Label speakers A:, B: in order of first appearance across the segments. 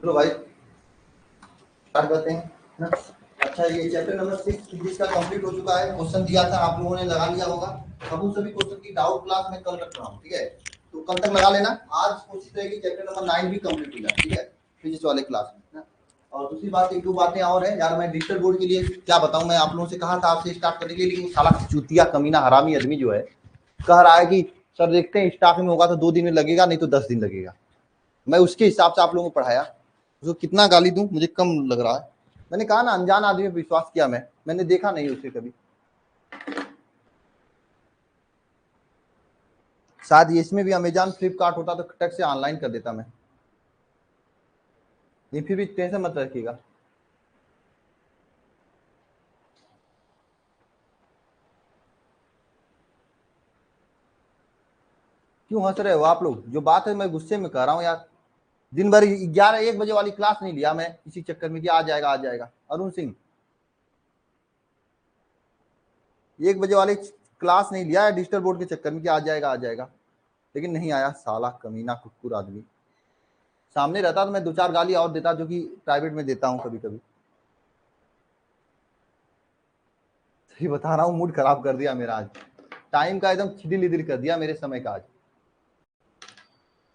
A: चलो भाई स्टार्ट करते हैं ना। अच्छा, ये चैप्टर नंबर 6 फिजिक्स का कंप्लीट हो चुका है। क्वेश्चन दिया था, आप लोगों ने लगा लिया होगा। अब उन सभी क्वेश्चन की डाउट क्लास में कल रख रहा हूँ, ठीक है? तो कल तक लगा लेना। आज कोशिश रहेगी चैप्टर नंबर 9 भी कंप्लीट हो जाए, ठीक है, फिजिक्स वाले क्लास में ना। और दूसरी बात, एक दो बातें और है यार। मैं डिजिटल बोर्ड के लिए क्या बताऊं, मैं आप लोगों से कहा था आपसे स्टार्ट करने के लिए, लेकिन साला चूतिया कमीना हरामी आदमी जो है कह रहा है कि सर देखते हैं स्टार्ट में होगा तो 2 दिन में लगेगा, नहीं तो 10 दिन लगेगा। मैं उसके हिसाब से आप लोगों को पढ़ाया। उसको कितना गाली दूं मुझे कम लग रहा है। मैंने कहा ना, अनजान आदमी पे विश्वास किया। मैंने देखा नहीं उसे कभी। शायद ये इसमें भी अमेजॉन फ्लिपकार्ट होता तो टक से ऑनलाइन कर देता मैं। ये फिर भी टेंशन मत रखिएगा। क्यों हंस रहे हो आप लोग? जो बात है मैं गुस्से में कह रहा हूँ यार। दिन भर 11-1 बजे वाली क्लास नहीं लिया मैं इसी चक्कर में कि आ जाएगा आ जाएगा। अरुण सिंह, 1 बजे वाली क्लास नहीं लिया है डिजिटल बोर्ड के चक्कर में कि आ जाएगा आ जाएगा, लेकिन नहीं आया। साला कमीना कुकुर आदमी। सामने रहता तो मैं 2-4 गाली और देता, जो कि प्राइवेट में देता हूँ कभी कभी। सही बता रहा हूँ, मूड खराब कर दिया मेरा आज। टाइम का एकदम खिदिल इदिल कर दिया मेरे समय का आज।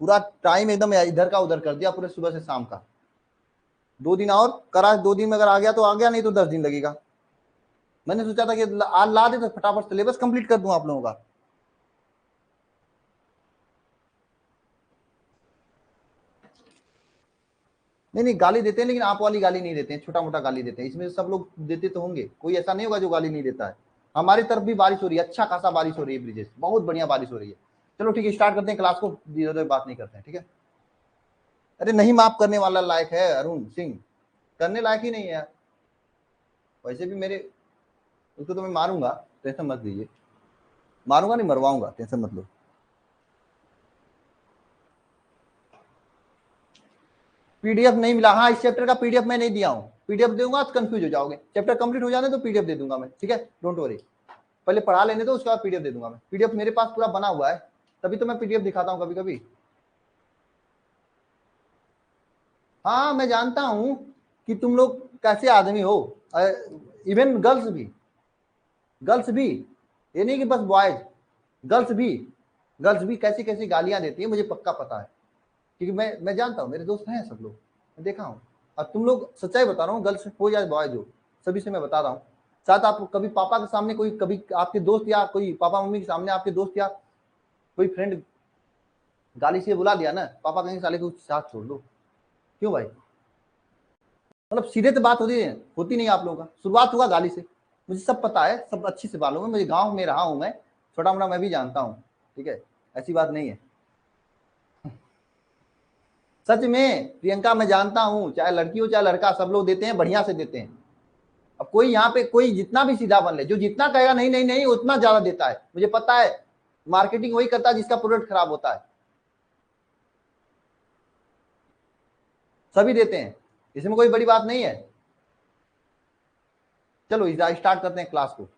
A: पूरा टाइम एकदम इधर का उधर कर दिया, पूरे सुबह से शाम का। 2 दिन और करा, 2 दिन में अगर आ गया तो आ गया, नहीं तो 10 दिन लगेगा। मैंने सोचा था कि आज ला दे तो फटाफट सिलेबस कंप्लीट कर दूं आप लोगों का। नहीं नहीं, गाली देते हैं, लेकिन आप वाली गाली नहीं देते हैं, छोटा मोटा गाली देते हैं। इसमें सब लोग देते तो होंगे, कोई ऐसा नहीं होगा जो गाली नहीं देता है। हमारी तरफ भी बारिश हो रही है, अच्छा खासा बारिश हो रही है ब्रिजेश, बहुत बढ़िया बारिश हो रही है। चलो ठीक है, स्टार्ट करते हैं क्लास को, इधर बात नहीं करते हैं, ठीक है? अरे नहीं, माफ करने वाला लायक है अरुण सिंह, करने लायक ही नहीं है यार। वैसे भी मेरे, उसको तो मैं मारूंगा, टेंशन मत लीजिए। मारूंगा नहीं, मरवाऊंगा, टेंशन मत लो। पीडीएफ नहीं मिला? हाँ, इस चैप्टर का पीडीएफ मैं नहीं दिया हूँ। पीडीएफ दूंगा तो कंफ्यूज हो जाओगे। चैप्टर कंप्लीट हो जाने तो पीडीएफ दे दूंगा मैं, ठीक है? Don't worry. पहले पढ़ा लेने दो, उसके बाद पीडीएफ दे दूंगा मैं। पीडीएफ मेरे पास पूरा बना हुआ है, तभी तो मैं पीडीएफ दिखाता हूँ कभी कभी। हाँ, मैं जानता हूँ कि तुम लोग कैसे आदमी हो। इवन गर्ल्स भी, ये नहीं कि बस बॉयज, गर्ल्स भी, गर्ल्स भी कैसी कैसी गालियां देती है मुझे पक्का पता है। क्योंकि मैं जानता हूँ, मेरे दोस्त हैं सब लोग, मैं देखा हूँ। और तुम लोग, सच्चाई बता रहा हूँ, गर्ल्स हो या बॉयज हो, सभी से मैं बता रहा हूँ। साथ आप कभी पापा के सामने कोई, कभी आपके दोस्त या कोई पापा मम्मी के सामने आपके दोस्त या कोई फ्रेंड गाली से बुला दिया ना, पापा कहेंगे साले को साथ छोड़ दो। क्यों भाई? मतलब सीधे तो बात होती नहीं आप लोगों का। शुरुआत हुआ गाली से, मुझे सब पता है, सब अच्छे से मालूम है। मुझे गाँव में रहा हूँ मैं, छोटा मोटा मैं भी जानता हूँ, ठीक है? ऐसी बात नहीं है। सच में प्रियंका, मैं जानता हूँ, चाहे लड़की हो चाहे लड़का, सब लोग देते हैं, बढ़िया से देते हैं। अब कोई यहाँ पे कोई जितना भी सीधा बन ले, जो जितना कहेगा नहीं नहीं नहीं उतना ज्यादा देता है, मुझे पता है। मार्केटिंग वही करता है जिसका प्रोडक्ट खराब होता है। सभी देते हैं, इसमें कोई बड़ी बात नहीं है। चलो स्टार्ट करते हैं क्लास को।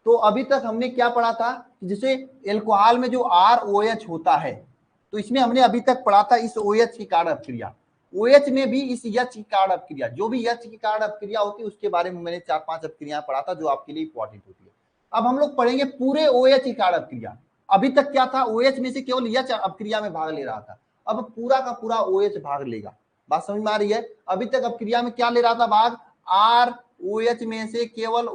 A: तो अभी तक हमने क्या पढ़ा था? जैसे एल्कोहल में जो ROH होता है, तो इसमें हमने अभी तक पढ़ा था इस OH की कार्य अपक्रिया। OH में भी इस H की कार्य अपक्रिया, जो भी H की कार्य अपक्रिया होती है उसके बारे में मैंने 4-5 अपक्रियाएं पढ़ा था, जो आपके लिए इंपॉर्टेंट होती है। अब हम लोग पढ़ेंगे पूरे OH की कार्य अपक्रिया। अभी तक क्या था, OH में से केवल H अपक्रिया में भाग ले रहा था, अब पूरा का पूरा OH भाग लेगा। बात समझ में आ रही है? अभी तक अपक्रिया में क्या ले रहा था भाग? ROH में से केवल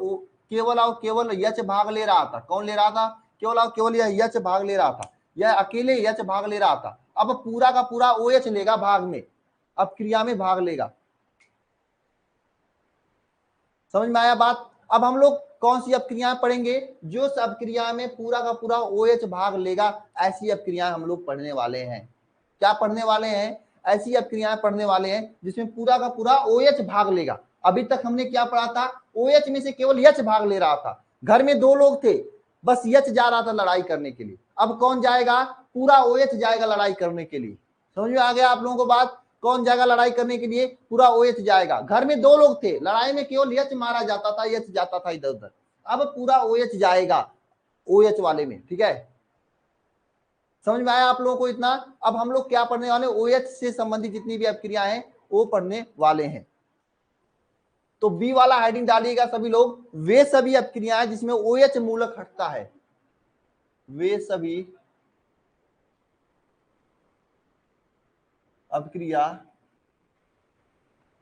A: और केवल H भाग ले रहा था। कौन ले रहा था? केवल और केवल यह H भाग ले रहा था, यह अकेले H भाग ले रहा था। अब पूरा का पूरा OH लेगा भाग में, अब क्रिया में भाग लेगा। समझ में आया बात? अब हम लोग कौन सी अपक्रियाएं पढ़ेंगे? जो अपक्रिया में पूरा का पूरा OH भाग लेगा, ऐसी अपक्रियाएं हम लोग पढ़ने वाले हैं। क्या पढ़ने वाले हैं? ऐसी अपक्रियाएं पढ़ने वाले हैं जिसमें पूरा का पूरा OH भाग लेगा। अभी तक हमने क्या पढ़ा था? OH में से केवल H भाग ले रहा था। घर में 2 लोग थे, बस H जा रहा था लड़ाई करने के लिए। अब कौन जाएगा? पूरा OH जाएगा लड़ाई करने के लिए। समझ में आ गया आप लोगों को बात? कौन जाएगा लड़ाई करने के लिए? पूरा OH जाएगा। घर में 2 लोग थे, लड़ाई में केवल H मारा जाता था, H जाता था इधर उधर। अब पूरा OH जाएगा OH वाले में, ठीक है। समझ में आया आप लोगों को इतना? अब हम लोग क्या पढ़ने वाले? OH से संबंधित जितनी भी अपक्रियाएं हैं वो पढ़ने वाले हैं। तो बी वाला हेडिंग डालिएगा सभी लोग, वे सभी अपक्रियाएं जिसमें OH मूलक हटता है, वे सभी अपक्रिया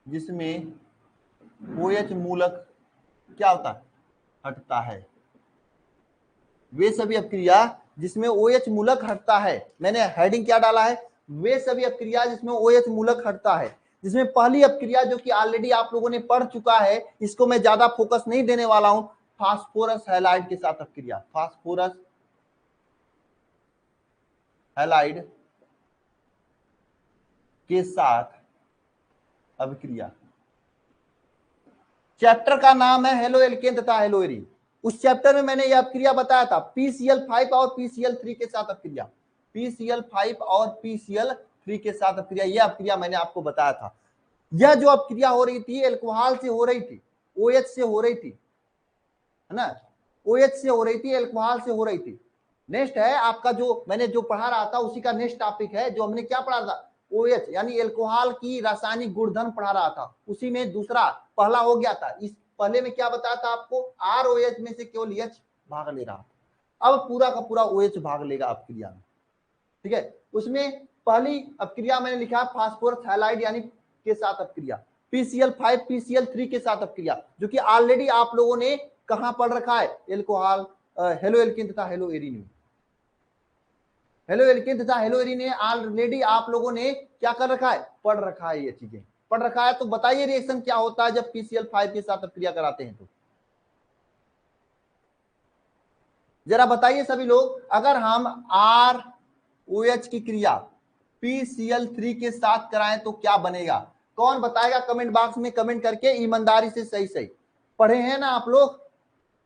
A: जिसमें OH मूलक क्या होता है? हटता है। वे सभी अपक्रिया जिसमें OH मूलक हटता है। मैंने हेडिंग क्या डाला है? वे सभी अपक्रिया जिसमें OH मूलक हटता है। जिसमें पहली अपक्रिया जो कि ऑलरेडी आप लोगों ने पढ़ चुका है, इसको मैं ज्यादा फोकस नहीं देने वाला हूं, फास्फोरस हैलाइड के साथ अपक्रिया, फास्फोरस हैलाइड के साथ अपक्रिया। चैप्टर का नाम है हेलो एल्केन तथा हेलो एरीन। उस चैप्टर में मैंने यह अपक्रिया बताया था, PCl5 और PCl3 के साथ अपक्रिया, PCl5 और PCl3 के साथ अपक्रिया। यह अपक्रिया मैंने आपको बताया था। यह जो अपक्रिया हो रही थी एल्कोहल से हो रही थी, OH से हो रही थी, है ना, OH से हो रही थी, एल्कोहल से हो रही थी। नेक्स्ट है आपका जो मैंने जो पढ़ा रहा था उसी का नेक्स्ट टॉपिक है, जो हमने क्या पढ़ा था? OH यानी एल्कोहल की रासायनिक गुणधर्म पढ़ा रहा था। उसी में दूसरा पहला हो गया था। इस पहले में क्या बताया था आपको? ROH में से केवल H भाग ले रहा था। अब पूरा का पूरा OH भाग लेगा अपक्रिया में, ठीक है। उसमें पहली अपक्रिया मैंने लिखा फास्फोरस हैलाइड यानी के साथ अपक्रिया, PCl5 PCl3 के साथ अपक्रिया, जो कि ऑलरेडी आप लोगों ने कहां पढ़ रखा है? एल्कोहल हेलो एल्केन तथा हेलो एरीन में। हेलो एल्केन तथा हेलो एरीन में ऑलरेडी आप लोगों ने क्या कर रखा है? पढ़ रखा है, ये चीजें पढ़ रखा है। तो बताइए रिएक्शन क्या होता है जब PCl5 के साथ अपक्रिया कराते हैं? तो जरा बताइए सभी लोग, अगर हम ROH की क्रिया PCl3 के साथ कराएं तो क्या बनेगा? कौन बताएगा? कमेंट बॉक्स में कमेंट करके ईमानदारी से सही सही। पढ़े हैं ना आप लोग?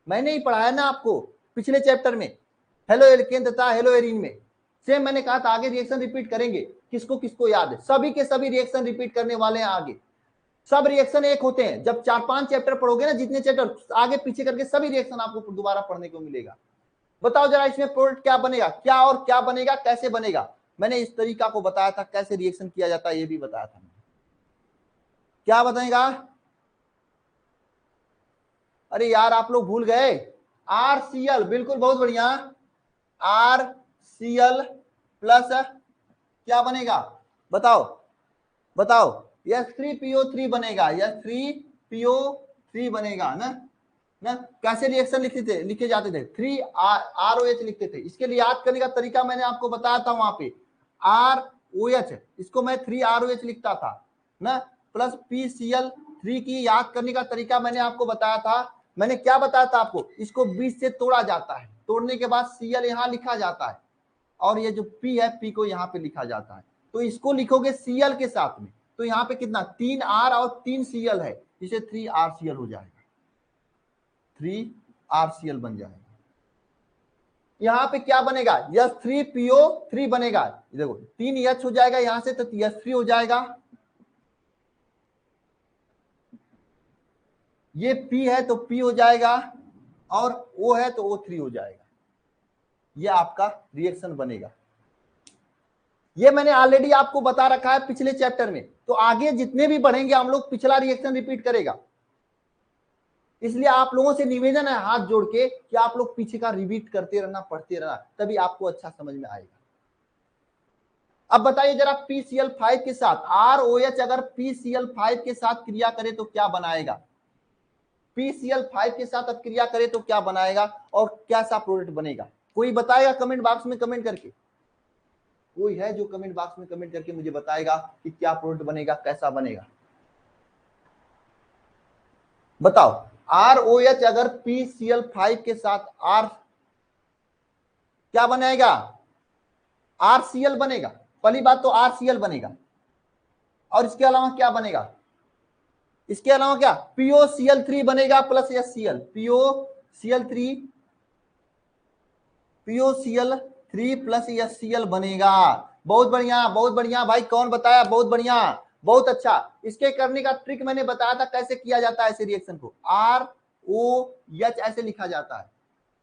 A: मैंने ही पढ़ाया ना आपको पिछले चैप्टर में, हेलो एल्केन तथा हेलो एरीन में। सेम मैंने कहा था आगे रिएक्शन रिपीट करेंगे। किसको किसको याद है? सभी के सभी रिएक्शन रिपीट करने वाले हैं आगे। सब रिएक्शन एक होते हैं। जब 4-5 चैप्टर पढ़ोगे ना, जितने चैप्टर आगे पीछे करके सभी रिएक्शन आपको दोबारा पढ़ने को मिलेगा। बताओ जरा इसमें प्रोडक्ट क्या बनेगा, क्या और क्या बनेगा, कैसे बनेगा? मैंने इस तरीका को बताया था, कैसे रिएक्शन किया जाता है ये भी बताया था। क्या बताएगा? अरे यार आप लोग भूल गए। RCl, बिल्कुल, बहुत बढ़िया। RCl प्लस क्या बनेगा? बताओ बताओ। H3PO3 बनेगा, H3PO3 बनेगा ना। ना कैसे रिएक्शन लिखे जाते थे? 3ROH लिखते थे। इसके लिए याद करने का तरीका मैंने आपको बताया था वहां पे। ROH इसको मैं 3ROH लिखता था ना, प्लस PCl3 की याद करने का तरीका मैंने आपको बताया था। मैंने क्या बताया था आपको? इसको बीच से तोड़ा जाता है, तोड़ने के बाद Cl यहां लिखा जाता है, और ये जो P है P को यहाँ पे लिखा जाता है। तो इसको लिखोगे Cl के साथ में, तो यहाँ पे कितना? 3R और 3 Cl है, इसे 3RCl हो जाएगा, 3RCl बन जाएगा। यहां पे क्या बनेगा? H3PO3 बनेगा। देखो 3H हो जाएगा यहां से, तो H3 हो जाएगा। ये P है तो P हो जाएगा, और O है तो O3 हो जाएगा। ये आपका रिएक्शन बनेगा। ये मैंने ऑलरेडी आपको बता रखा है पिछले चैप्टर में। तो आगे जितने भी बढ़ेंगे हम लोग पिछला रिएक्शन रिपीट करेगा। इसलिए आप लोगों से निवेदन है हाथ जोड़ के कि आप लोग पीछे का रिपीट करते रहना, पढ़ते रहना, तभी आपको अच्छा समझ में आएगा। अब बताइए जरा, PCl5 के साथ ROH अगर PCl5 के साथ क्रिया करे तो क्या बनाएगा? PCl5 के साथ अब क्रिया करे तो क्या बनाएगा और कैसा प्रोडक्ट बनेगा? कोई बताएगा कमेंट बॉक्स में कमेंट करके? कोई है जो कमेंट बॉक्स में कमेंट करके मुझे बताएगा कि क्या प्रोडक्ट बनेगा, कैसा बनेगा? बताओ। ROH अगर PCl5 के साथ R क्या बनेगा? RCl बनेगा। पहली बात तो RCl बनेगा, और इसके अलावा क्या बनेगा? इसके अलावा क्या? POCl3 बनेगा plus HCl, POCl3 plus HCl बनेगा। बहुत बढ़िया, बहुत बढ़िया भाई, कौन बताया, बहुत बढ़िया, बहुत अच्छा। इसके करने का ट्रिक मैंने बताया था कैसे किया जाता है ऐसे रिएक्शन को। ROH ऐसे लिखा जाता है।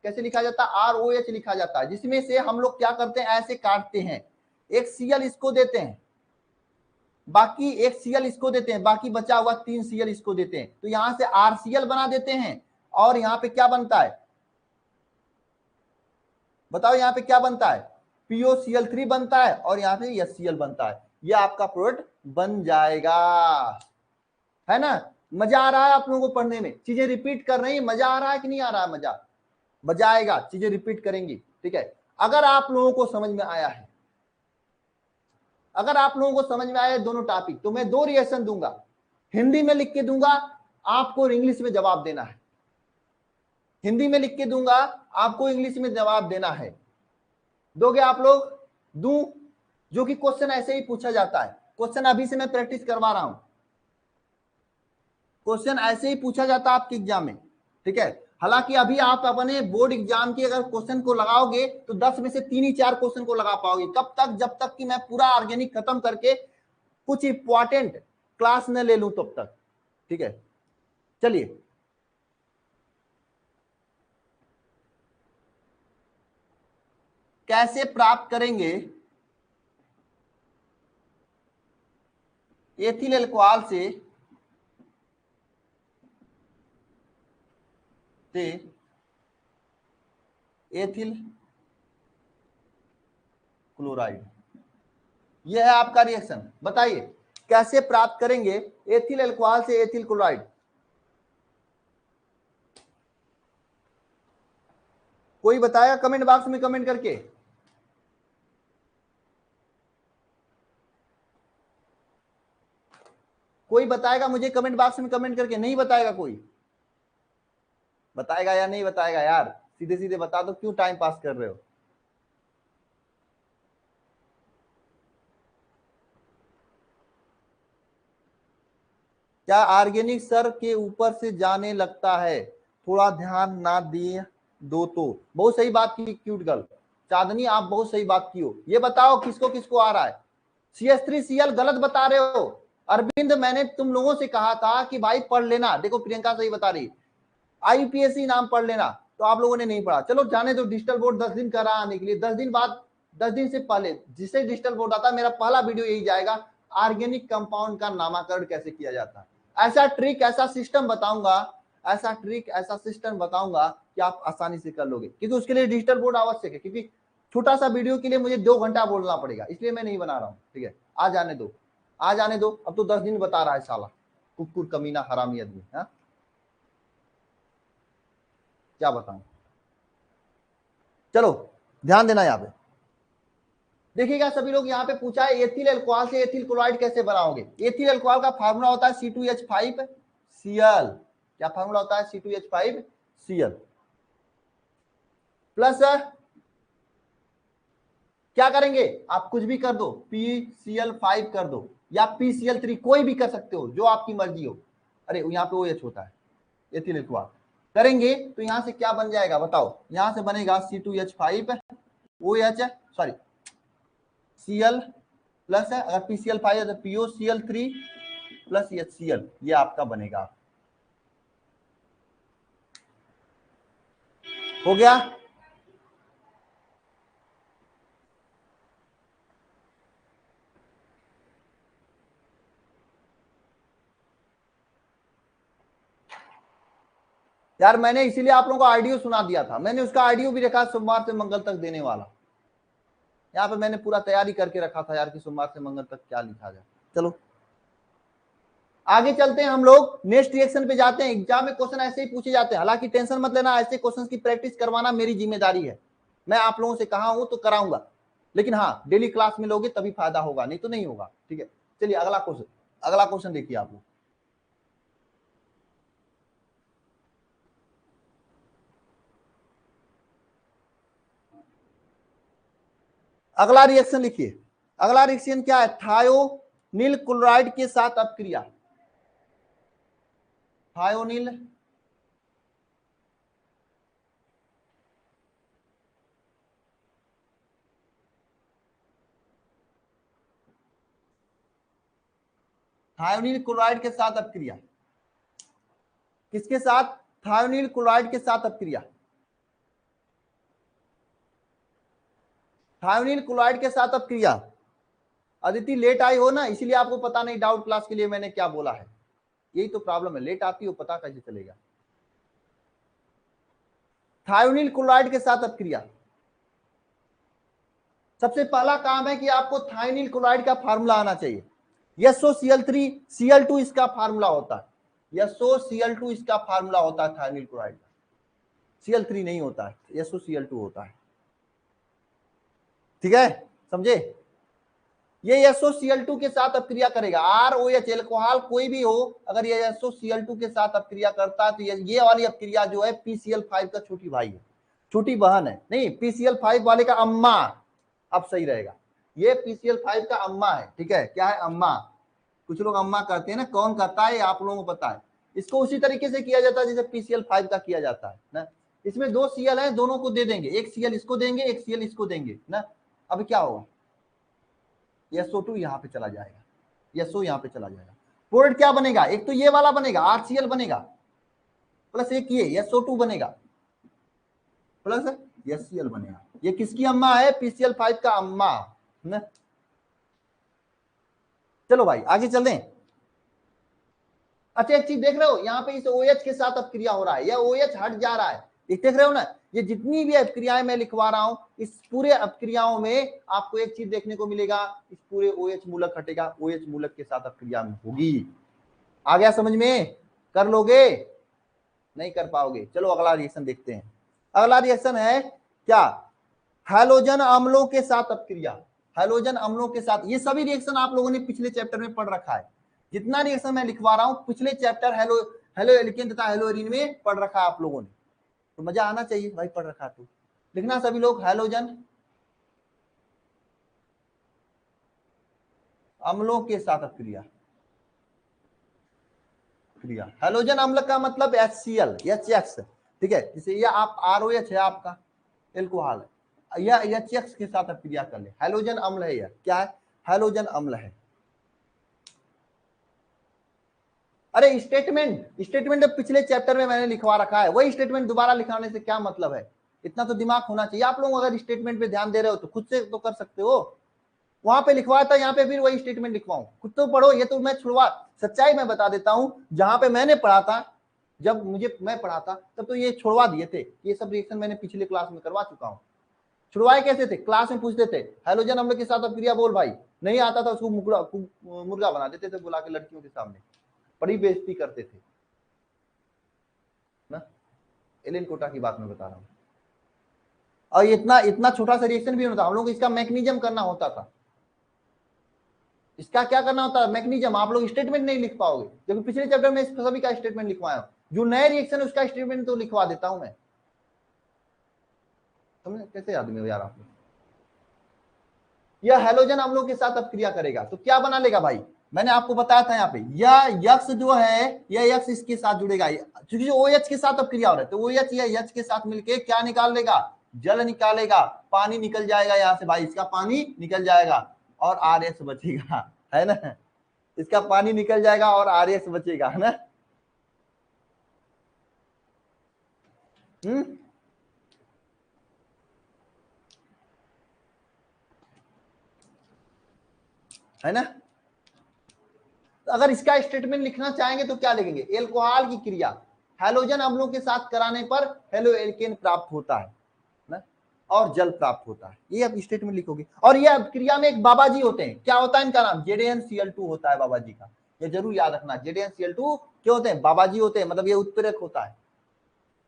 A: कैसे लिखा जाता है? ROH लिखा जाता है, जिसमें से हम लोग क्या करते हैं, ऐसे काटते हैं, एक Cl इसको देते हैं, बाकी एक Cl इसको देते हैं, बाकी बचा हुआ 3 Cl इसको देते हैं, तो यहां से RCl बना देते हैं। और यहां पे क्या बनता है, बताओ यहां पे क्या बनता है, POCl3 बनता है, और यहां पे HCl बनता है। ये आपका प्रोडक्ट बन जाएगा, है ना। मजा आ रहा है आप लोगों को पढ़ने में? चीजें रिपीट कर रही है, मजा आ रहा है कि नहीं आ रहा है? मजा आएगा, चीजें रिपीट करेंगी, ठीक है। अगर आप लोगों को समझ में आया है, अगर आप लोगों को समझ में आया है दोनों टॉपिक, तो मैं 2 रिएक्शन दूंगा, हिंदी में लिख के दूंगा, आपको इंग्लिश में जवाब देना है। हिंदी में लिख के दूंगा, आपको इंग्लिश में जवाब देना है। दोगे आप लोग? दूं? जो कि क्वेश्चन ऐसे ही पूछा जाता है, क्वेश्चन अभी से मैं प्रैक्टिस करवा रहा हूं, क्वेश्चन ऐसे ही पूछा जाता है आपके एग्जाम में, ठीक है। हालांकि अभी आप अपने बोर्ड एग्जाम के अगर क्वेश्चन को लगाओगे तो 10 में से 3 ही 4 क्वेश्चन को लगा पाओगे। कब तक? जब तक कि मैं पूरा ऑर्गेनिक खत्म करके कुछ इंपॉर्टेंट क्लास न ले लूं तब तक, ठीक है। चलिए, कैसे प्राप्त करेंगे एथिल अल्कोहल से एथिल क्लोराइड, यह है आपका रिएक्शन। बताइए कैसे प्राप्त करेंगे एथिल अल्कोहल से एथिल क्लोराइड? कोई बताएगा कमेंट बॉक्स में कमेंट करके? कोई बताएगा मुझे कमेंट बॉक्स में कमेंट करके? नहीं बताएगा कोई? बताएगा या नहीं बताएगा यार? सीधे सीधे बता दो, क्यों टाइम पास कर रहे हो? क्या ऑर्गेनिक सर के ऊपर से जाने लगता है, थोड़ा ध्यान ना दिए दो तो? बहुत सही बात की क्यूट गर्ल चांदनी, आप बहुत सही बात की हो। ये बताओ किसको किसको आ रहा है? CH3Cl गलत बता रहे हो अरविंद। मैंने तुम लोगों से कहा था कि भाई पढ़ लेना, देखो प्रियंका सही बता रही, IUPAC नाम पढ़ लेना, तो आप लोगों ने नहीं पढ़ा। चलो जाने दो, डिजिटल बोर्ड 10 दिन करा आने के लिए, 10 दिन बाद, 10 दिन से पहले जिसे डिजिटल बोर्ड आता, मेरा पहला वीडियो यही जाएगा, ऑर्गेनिक कंपाउंड का नामकरण कैसे किया जाता है। ऐसा ट्रिक, ऐसा सिस्टम बताऊंगा, ऐसा ट्रिक, ऐसा सिस्टम बताऊंगा कि आप आसानी से कर लोगे, क्योंकि उसके लिए डिजिटल बोर्ड आवश्यक है, क्योंकि छोटा सा वीडियो के लिए मुझे 2 घंटा बोलना पड़ेगा, इसलिए मैं नहीं बना रहा हूँ, ठीक है। आ जाने दो, आ जाने दो, अब तो 10 दिन बता रहा है साला, कुकुर कमीना हरामी आदमी। हाँ, क्या बताऊं? चलो ध्यान देना यहाँ पे, देखिएगा सभी लोग, यहाँ पे पूछा है एथिल अल्कोहल से एथिल क्लोराइड कैसे बनाओगे। एथिल अल्कोहल का फार्मूला होता है C2H5Cl। क्या फार्मूला होता है? C2H5Cl प्लस क्या करेंगे आप? कुछ भी कर दो, PCl5 कर दो या PCl3, कोई भी कर सकते हो, जो आपकी मर्जी हो। अरे यहाँ पे OH होता है, एथिल अल्कोहल करेंगे तो यहां से क्या बन जाएगा बताओ? यहां से बनेगा C2H5OH, सॉरी Cl प्लस है, अगर PCl5 है तो POCl3 प्लस HCl, ये आपका बनेगा। हो गया? यार मैंने इसीलिए आप लोगों को ऑडियो सुना दिया था, मैंने उसका ऑडियो भी रखा सोमवार से मंगल तक देने वाला। यहाँ पे मैंने पूरा तैयारी करके रखा था यार कि सोमवार से मंगल तक क्या लिखा जाए। चलो आगे चलते हैं हम लोग, नेक्स्ट रिएक्शन पे जाते हैं। एग्जाम में क्वेश्चन ऐसे ही पूछे जाते हैं, हालांकि टेंशन मत लेना, ऐसे क्वेश्चन की प्रैक्टिस करवाना मेरी जिम्मेदारी है। मैं आप लोगों से कहा हूं तो कराऊंगा, लेकिन हाँ डेली क्लास में लोगे तभी फायदा होगा, नहीं तो नहीं होगा, ठीक है। चलिए अगला क्वेश्चन, अगला क्वेश्चन देखिए आप लोग। अगला रिएक्शन लिखिए, अगला रिएक्शन क्या है? थायोनील क्लोराइड के साथ अपक्रिया, थायोनील थायोनील क्लोराइड के साथ अपक्रिया, किसके साथ? थायोनील क्लोराइड के साथ अपक्रिया, थायोनील क्लोराइड के साथ अपक्रिया। अदिति लेट आई हो ना, इसीलिए आपको पता नहीं डाउट क्लास के लिए मैंने क्या बोला है, यही तो प्रॉब्लम है, लेट आती हो पता कैसे चलेगा। थायोनील क्लोराइड के साथ अपक्रिया, सबसे पहला काम है कि आपको थायोनील क्लोराइड का फार्मूला आना चाहिए। SOCl3 Cl2 इसका फार्मूला होता है, SOCl2 इसका फार्मूला होता है थायोनील क्लोराइड का, Cl3 नहीं होता है, SOCl2 होता है। ठीक है, समझे? ये SOCl2 के साथ अपक्रिया करेगा। ROH एल्कोहल कोई भी हो, अगर ये SOCl2 के साथ अपक्रिया करता है तो ये वाली अपक्रिया जो है PCl5 का छोटी भाई है, छोटी बहन है, नहीं PCl5 वाले का अम्मा, अब सही रहेगा, ये PCl5 का अम्मा है। ठीक है, क्या है? अम्मा। कुछ लोग अम्मा कहते हैं ना, कौन कहता है आप लोगों को पता है। इसको उसी तरीके से किया जाता है जैसे PCl5 का किया जाता है ना। इसमें 2 Cl है, दोनों को दे देंगे, एक Cl इसको देंगे, एक Cl इसको देंगे ना। अब क्या होगा? SO2 यहाँ पे चला जाएगा, SO यहाँ पे चला जाएगा। प्रोडक्ट क्या बनेगा? एक तो ये वाला बनेगा RCl बनेगा, प्लस एक ये SO2 बनेगा, प्लस HCl बनेगा। ये किसकी अम्मा है? PCl5 का अम्मा ना। चलो भाई आगे चल दें। अच्छा एक चीज देख रहे हो, यहाँ पे इस OH के साथ अपक्रिया हो रहा है, यह OH हट जा रहा है, देख रहे हो ना। ये जितनी भी अपक्रियाएं मैं लिखवा रहा हूं, इस पूरे अपक्रियाओं में आपको एक चीज देखने को मिलेगा, इस पूरे OH मूलक हटेगा, OH मूलक के साथ अपक्रिया में होगी। आ गया समझ में? कर लोगे? नहीं कर पाओगे। चलो अगला रिएक्शन देखते हैं। अगला रिएक्शन है क्या? हैलोजन अम्लों के साथ अपक्रिया, हैलोजन अम्लों के साथ। ये सभी रिएक्शन आप लोगों ने पिछले चैप्टर में पढ़ रखा है, जितना रिएक्शन मैं लिखवा रहा हूं पिछले चैप्टर हेलो एल्केन तथा हेलो एरीन में पढ़ रखा है आप लोगों ने, तो मजा आना चाहिए भाई, पढ़ रखा तो लिखना सभी लोग। हैलोजन अम्लों के साथ अपक्रिया, हैलोजन अम्ल का मतलब HCl HX, ठीक है। जैसे ये आप ROH है आपका एल्कोहल, यह HX के साथ अपक्रिया कर ले, हैलोजन अम्ल है। यह क्या है? हैलोजन अम्ल है। अरे स्टेटमेंट पिछले चैप्टर में मैंने लिखवा रखा है, वही स्टेटमेंट दोबारा लिखाने से क्या मतलब है? इतना तो दिमाग होना चाहिए आप लोग। अगर स्टेटमेंट पे ध्यान दे रहे हो तो खुद से तो कर सकते हो। वहां पे लिखवाया था, यहाँ पे फिर वही स्टेटमेंट लिखवाऊं? खुद तो पढ़ो। ये तो मैं छुड़वा, सच्चाई मैं बता देता हूं, जहां पे मैंने पढ़ा था, जब मैं पढ़ा था तब तो ये छुड़वा दिए थे। ये सब रिएक्शन मैंने पिछले क्लास में करवा चुका हूँ। छुड़वाए कैसे थे? क्लास में पूछते थे हैलोजन अम्ल के साथ अपक्रिया बोल भाई, नहीं आता था उसको मुर्गा बना देते थे बुला के लड़कियों के सामने, बड़ी बेइज्जती करते थे ना। एलेन कोटा की बात मैं बता रहा हूँ। और इतना इतना छोटा सा रिएक्शन भी होता, हम लोग इसका मैकेनिज्म करना होता था। इसका क्या करना होता है? मैकेनिज्म। आप लोग स्टेटमेंट नहीं लिख पाओगे, क्योंकि पिछले चैप्टर में सभी का स्टेटमेंट लिखवाया। जो नए रिएक्शन है उसका स्टेटमेंट तो लिखवा देता हूं मैं। समझे कैसे आदमी हो यार आप लोग? यह हैलोजन अम्लों के साथ अपक्रिया करेगा तो क्या बना लेगा भाई? मैंने आपको बताया था यहाँ पे, यह यक्स जो है, यह यक्स इसके साथ जुड़ेगा, क्योंकि जो OH के साथ अपक्रिया हो रहा है तो OH या H के साथ मिलके क्या निकाल लेगा? जल निकालेगा, पानी निकल जाएगा यहाँ से भाई, इसका पानी निकल जाएगा और RS बचेगा, है ना। इसका पानी निकल जाएगा और RS बचेगा, है ना। है ना। तो अगर इसका स्टेटमेंट लिखना चाहेंगे तो क्या लिखेंगे? एल्कोहल की क्रिया हैलोजन अम्लों के साथ कराने पर हेलो एल्केन प्राप्त होता है ना, और जल प्राप्त होता है। ये आप स्टेटमेंट लिखोगे। और ये क्रिया में एक बाबा जी होते हैं, क्या होता है इनका नाम? ZnCl2 होता है बाबा जी का, ये जरूर याद रखना। ZnCl2 क्या होते हैं? बाबा जी होते हैं, मतलब ये उत्प्रेरक होता है।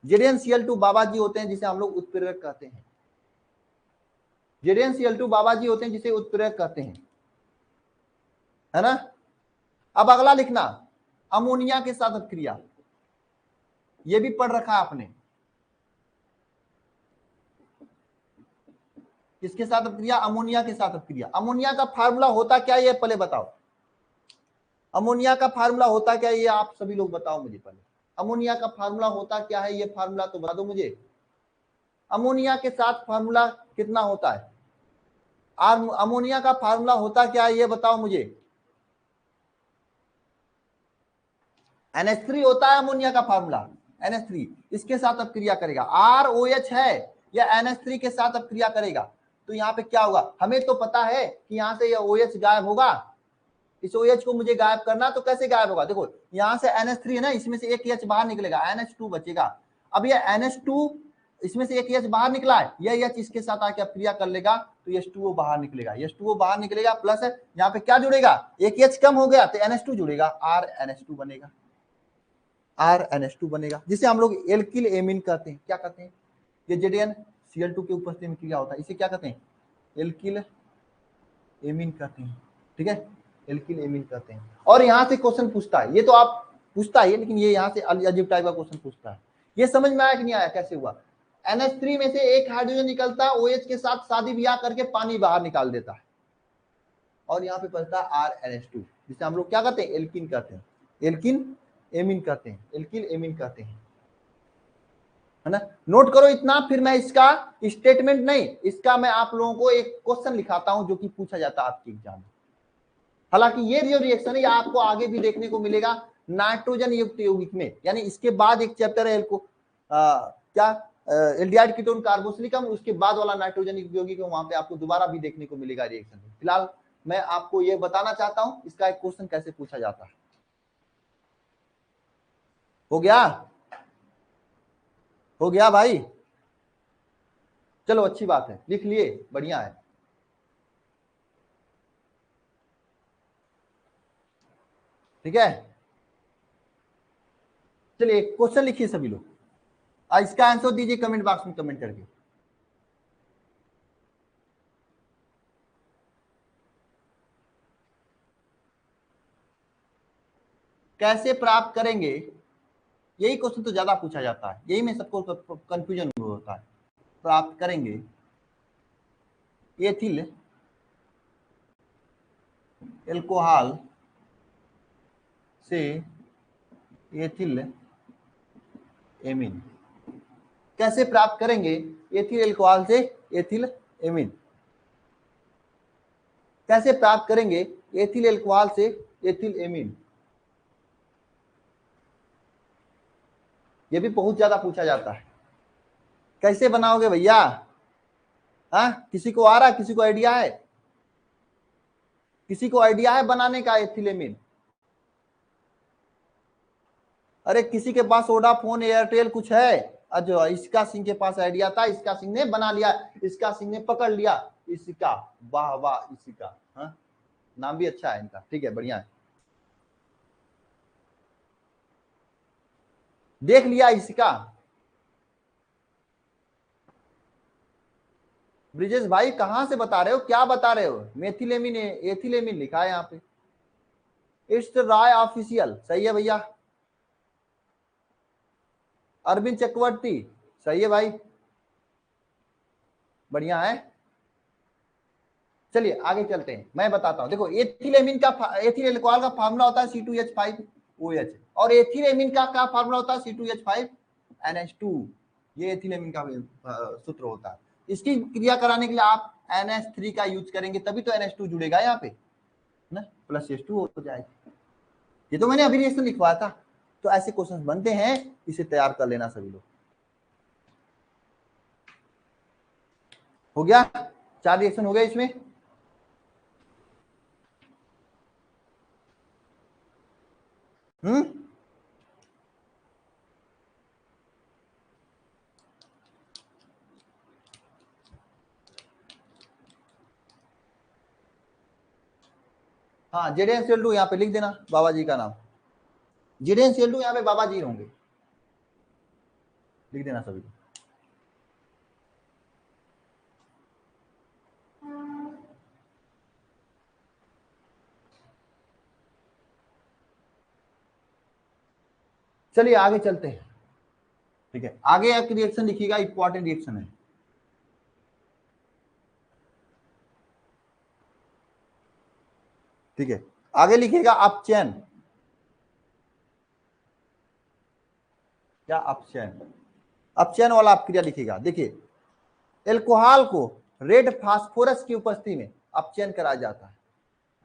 A: ZnCl2 बाबा जी होते हैं जिसे हम लोग उत्प्रेरक कहते हैं। ZnCl2 बाबा जी होते हैं जिसे उत्प्रेरक कहते हैं, है ना। अब अगला लिखना अमोनिया के साथ अपक्रिया, ये भी पढ़ रखा है आपने। किसके साथ अपक्रिया? अमोनिया के साथ अपक्रिया। अमोनिया का फार्मूला होता क्या है ये पहले बताओ। अमोनिया का फार्मूला होता क्या है ये आप सभी लोग बताओ मुझे पहले। अमोनिया का फार्मूला होता क्या है ये फार्मूला तो बता दो मुझे। अमोनिया के साथ फार्मूला कितना होता है? अमोनिया का फार्मूला होता क्या है ये बताओ मुझे। NH3 होता है अमोनिया का फार्मूला, NH3, इसके साथ अब क्रिया करेगा, ROH है या NH3 के साथ अब क्रिया करेगा, तो यहाँ पे क्या होगा, हमें तो पता है कि यहाँ से ये OH गायब होगा, इस OH को मुझे गायब करना, तो कैसे गायब होगा, देखो यहाँ से NH3 है ना, इसमें से एक H बाहर निकलेगा, NH2 बचेगा। अब ये NH2 इसमें से एक H बाहर निकला है, यह H इसके साथ आके क्रिया कर लेगा तो H2O बाहर निकलेगा, H2O बाहर निकलेगा, प्लस यहाँ पे क्या जुड़ेगा, एक H कम हो गया तो NH2 जुड़ेगा, RNH2 बनेगा, RNH2 बनेगा, जिसे हम लोग एल्किल एमीन कहते हैं। क्या कहते हैं, ये ZnCl2 की उपस्थिति में क्रिया होता है, इसे क्या कहते हैं, एल्किल एमीन कहते हैं। ठीक है, एल्किल एमीन कहते हैं। और यहाँ से क्वेश्चन पूछता है, ये तो आप पूछता है लेकिन ये यहाँ से अजीब टाइप का क्वेश्चन पूछता है, ये समझ में आया कि नहीं आया, कैसे हुआ, NH3 में से एक हाइड्रोजन निकलता है, OH के साथ शादी ब्याह करके पानी बाहर निकाल देता है, और यहाँ पे बचता है RNH2, जिसे हम लोग क्या कहते हैं, एल्किन कहते हैं, एल्किन एमीन कहते हैं, एल्किल एमीन कहते हैं, है ना। नोट करो इतना, फिर मैं इसका स्टेटमेंट नहीं, इसका मैं आप लोगों को एक क्वेश्चन लिखाता हूं जो कि पूछा जाता है आपके एग्जाम में। हालांकि ये जो रिएक्शन है आपको आगे भी देखने को मिलेगा नाइट्रोजन युक्त यौगिक में, यानी इसके बाद एक चैप्टर है क्या एल्डिहाइड कीटोन कार्बोक्सिलिकम, उसके बाद वाला नाइट्रोजन युक्त यौगिक है, वहां पे आपको दोबारा भी देखने को मिलेगा रिएक्शन। फिलहाल मैं आपको ये बताना चाहता हूं इसका एक क्वेश्चन कैसे पूछा जाता है। हो गया, हो गया भाई, चलो अच्छी बात है, लिख लिए, बढ़िया है। ठीक है, चलिए क्वेश्चन लिखिए सभी लोग, इसका आंसर दीजिए कमेंट बॉक्स में कमेंट करके। कैसे प्राप्त करेंगे, यही क्वेश्चन तो ज्यादा पूछा जाता है, यही में सबको कंफ्यूजन होता है। प्राप्त करेंगे एथिल एल्कोहल से एथिल एमीन, कैसे प्राप्त करेंगे एथिल एल्कोहल से एथिल एमीन, कैसे प्राप्त करेंगे एथिल एल्कोहल से एथिल एमीन, ये भी बहुत ज्यादा पूछा जाता है। कैसे बनाओगे भैया, हाँ किसी को आ रहा है, किसी को आइडिया है, किसी को आइडिया है बनाने का एथिलेमिन, अरे किसी के पास वोडाफोन एयरटेल कुछ है, अच्छा इसका सिंह के पास आइडिया था, इसका सिंह ने बना लिया, इसका सिंह ने पकड़ लिया, इसका वाह वाह, इसी का, हाँ नाम भी अच्छा है इनका, ठीक है बढ़िया है, देख लिया इसका। ब्रिजेश भाई कहां से बता रहे हो, क्या बता रहे हो, मेथिलेमिन एथिलेमिन लिखा है यहाँ पे, इट्स राय ऑफिशियल, सही है भैया। अरविंद चक्रवर्ती सही है भाई, बढ़िया है। चलिए आगे चलते हैं, मैं बताता हूं, देखो एथिलेमिन का एथिल एल्कोहल का फार्मूला होता है C2H5OH, और एथिलेमिन का क्या फार्मूला होता है C2H5NH2, ये एथिलेमिन का सूत्र होता है। इसकी क्रिया कराने के लिए आप NH3 का यूज करेंगे तभी तो NH2 जुड़ेगा यहाँ पे ना, प्लस H2 हो जाएगा। ये तो मैंने अभी रिएक्शन लिखवाया था, तो ऐसे क्वेश्चन बनते हैं, इसे तैयार कर लेना सभी लोग। हो गया, 4 रिएक्शन हो गए इसमें। हाँ ZnCl2 यहाँ पे लिख देना बाबा जी का नाम, ZnCl2 यहाँ पे बाबा जी होंगे, लिख देना सभी। चलिए आगे चलते हैं, ठीक है, आगे एक रिएक्शन लिखिएगा, इंपॉर्टेंट रिएक्शन है। ठीक है, आगे लिखिएगा अपचयन, क्या अपचयन, अपचयन वाला आप क्रिया लिखिएगा। देखिए एल्कोहल को रेड फास्फोरस की उपस्थिति में अपचयन कराया जाता है,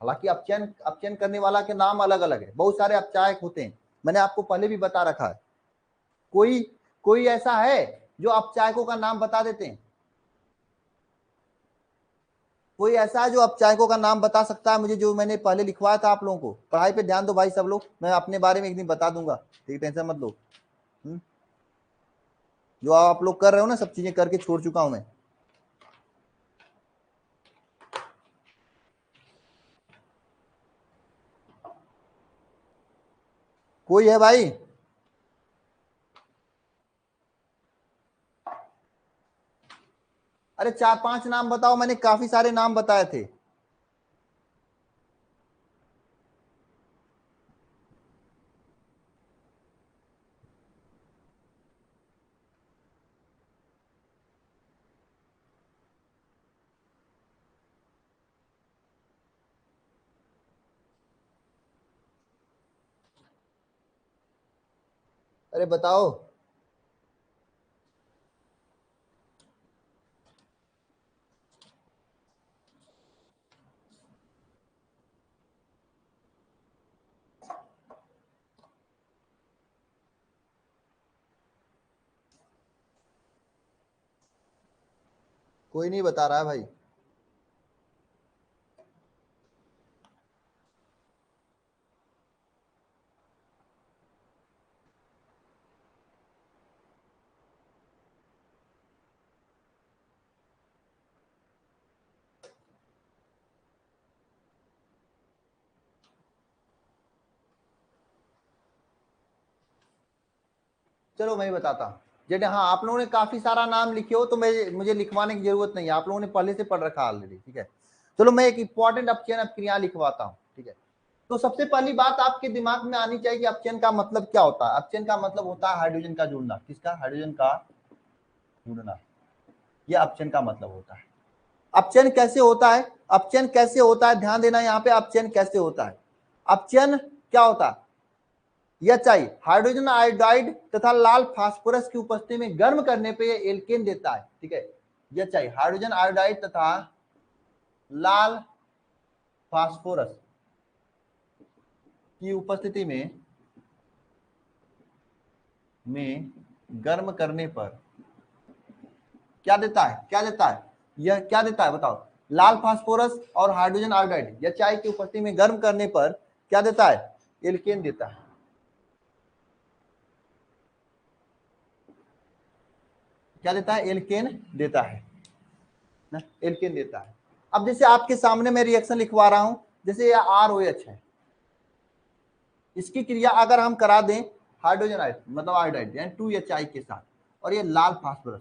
A: हालांकि अपचयन करने वाला के नाम अलग अलग है, बहुत सारे अपचायक होते हैं, मैंने आपको पहले भी बता रखा है। कोई कोई ऐसा है जो अपचायकों का नाम बता देते हैं? कोई ऐसा है जो अपचायकों का नाम बता सकता है मुझे, जो मैंने पहले लिखवाया था आप लोगों को? पढ़ाई पे ध्यान दो भाई सब लोग, मैं अपने बारे में एक दिन बता दूंगा, ठीक, टेंशन मत लो। जो आप लोग कर रहे हो ना, सब चीजें करके छोड़ चुका हूं मैं। कोई है भाई? अरे 4-5 नाम बताओ, मैंने काफी सारे नाम बताए थे। अरे बताओ। कोई नहीं बता रहा है भाई। चलो मैं बताता हूँ। जैसे हाँ, आप लोगों ने काफी सारा नाम लिखे हो तो मैं मुझे लिखवाने की जरूरत नहीं है, आप लोगों ने पहले से पढ़ रखा ऑलरेडी, ठीक है। चलो मैं एक इंपॉर्टेंट अपचयन अपक्रिया लिखवाता हूँ, ठीक है। तो सबसे पहली बात आपके दिमाग में आनी चाहिए कि अपचयन का मतलब क्या होता है। अपचयन का मतलब होता है हाइड्रोजन का जुड़ना। किसका? हाइड्रोजन का जुड़ना, यह अपचयन का मतलब होता है। अपचयन कैसे होता है? अपचयन कैसे होता है, ध्यान देना यहाँ पे, अपचयन कैसे होता है। अपचयन क्या होता है? यह चाहिए हाइड्रोजन आयोडाइड तथा लाल फास्फोरस की उपस्थिति में गर्म करने पे यह एल्केन देता है, ठीक है। यह चाहिए हाइड्रोजन आयोडाइड तथा लाल फास्फोरस की उपस्थिति में गर्म करने पर क्या देता है? क्या देता है? यह क्या देता है बताओ? लाल फास्फोरस और हाइड्रोजन आयोडाइड यह चाय की उपस्थिति में गर्म करने पर क्या देता है? एल्केन देता है। क्या देता है? एल्केन देता है ना, एल्केन देता है। अब जैसे आपके सामने मैं रिएक्शन लिखवा रहा हूं, जैसे यह ROH है, इसकी क्रिया अगर हम करा दें हाइड्रोजन आयोड मतलब आयोडाइड यानी 2HI के साथ, और ये लाल फास्फोरस,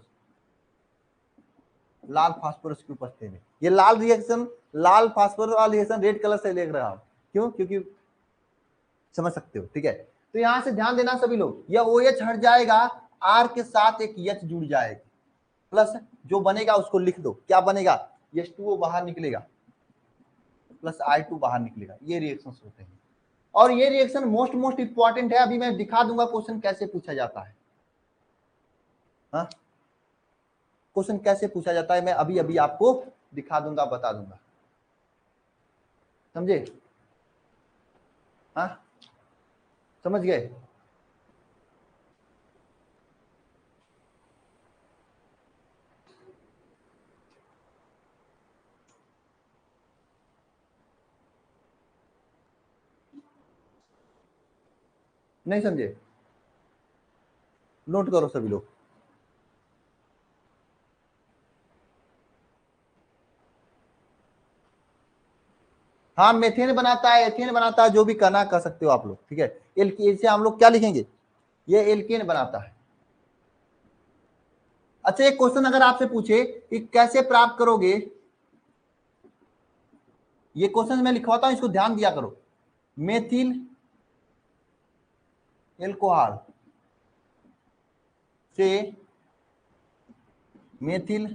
A: लाल फास्फोरस की उपस्थिति में, ये लाल रिएक्शन, लाल फास्फोरस वाला रिएक्शन रेड कलर से लिख रहा हूं, क्यों? क्योंकि समझ सकते हो, ठीक है। तो यहां से ध्यान देना सभी लोग, यह OH हट जाएगा, R के साथ एक H जुड़ जाएगा, प्लस जो बनेगा उसको लिख दो, क्या बनेगा? H2O बाहर निकलेगा प्लस I2 बाहर निकलेगा। ये रिएक्शन होते हैं, और ये रिएक्शन मोस्ट इंपॉर्टेंट है। अभी मैं दिखा दूंगा क्वेश्चन कैसे पूछा जाता है। हाँ, क्वेश्चन कैसे पूछा जाता है मैं अभी अभी आपको दिखा दूंगा, बता दूंगा, समझे? हाँ, समझ गए? नहीं समझे? नोट करो सभी लोग। हाँ, मेथेन बनाता है, एथेन बनाता है, जो भी कहना कह सकते हो आप लोग, ठीक है। इसे हम लोग क्या लिखेंगे? ये एल्केन बनाता है। अच्छा, एक क्वेश्चन अगर आपसे पूछे कि कैसे प्राप्त करोगे, ये क्वेश्चन मैं लिखवाता हूं, इसको ध्यान दिया करो। मेथिल एल्कोहल से मेथिल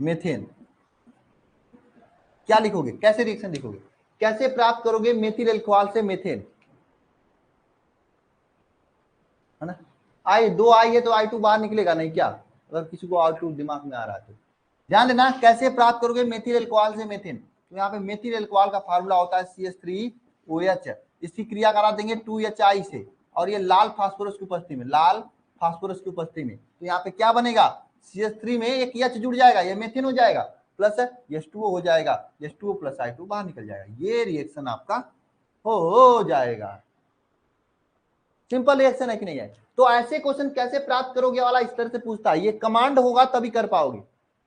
A: मेथेन, क्या लिखोगे? कैसे रिएक्शन लिखोगे? कैसे प्राप्त करोगे मेथिल एल्कोहल से मेथेन, है ना? आई है तो I2 बाहर निकलेगा नहीं क्या? अगर किसी को I2 दिमाग में आ रहा है तो ध्यान देना। कैसे प्राप्त करोगे मेथिल एल्कोहल से मेथेन? तो यहाँ पे मेथिल एल्कोहल का फार्मूला होता है CH3OH। इसकी क्रिया करा देंगे 2HI से, और ये लाल फास्फोरस की उपस्थिति में, लाल फास्फोरस की उपस्थिति में, तो यहाँ पे क्या बनेगा, CH3 में एक H जुड़ जाएगा, ये मेथिन हो जाएगा, प्लस H2O हो जाएगा, H2O प्लस I2 बाहर निकल जाएगा, ये रिएक्शन आपका हो जाएगा। सिंपल रिएक्शन है कि नहीं है। तो ऐसे क्वेश्चन कैसे प्राप्त करोगे वाला इस तरह से पूछता है, ये कमांड होगा तभी कर पाओगे।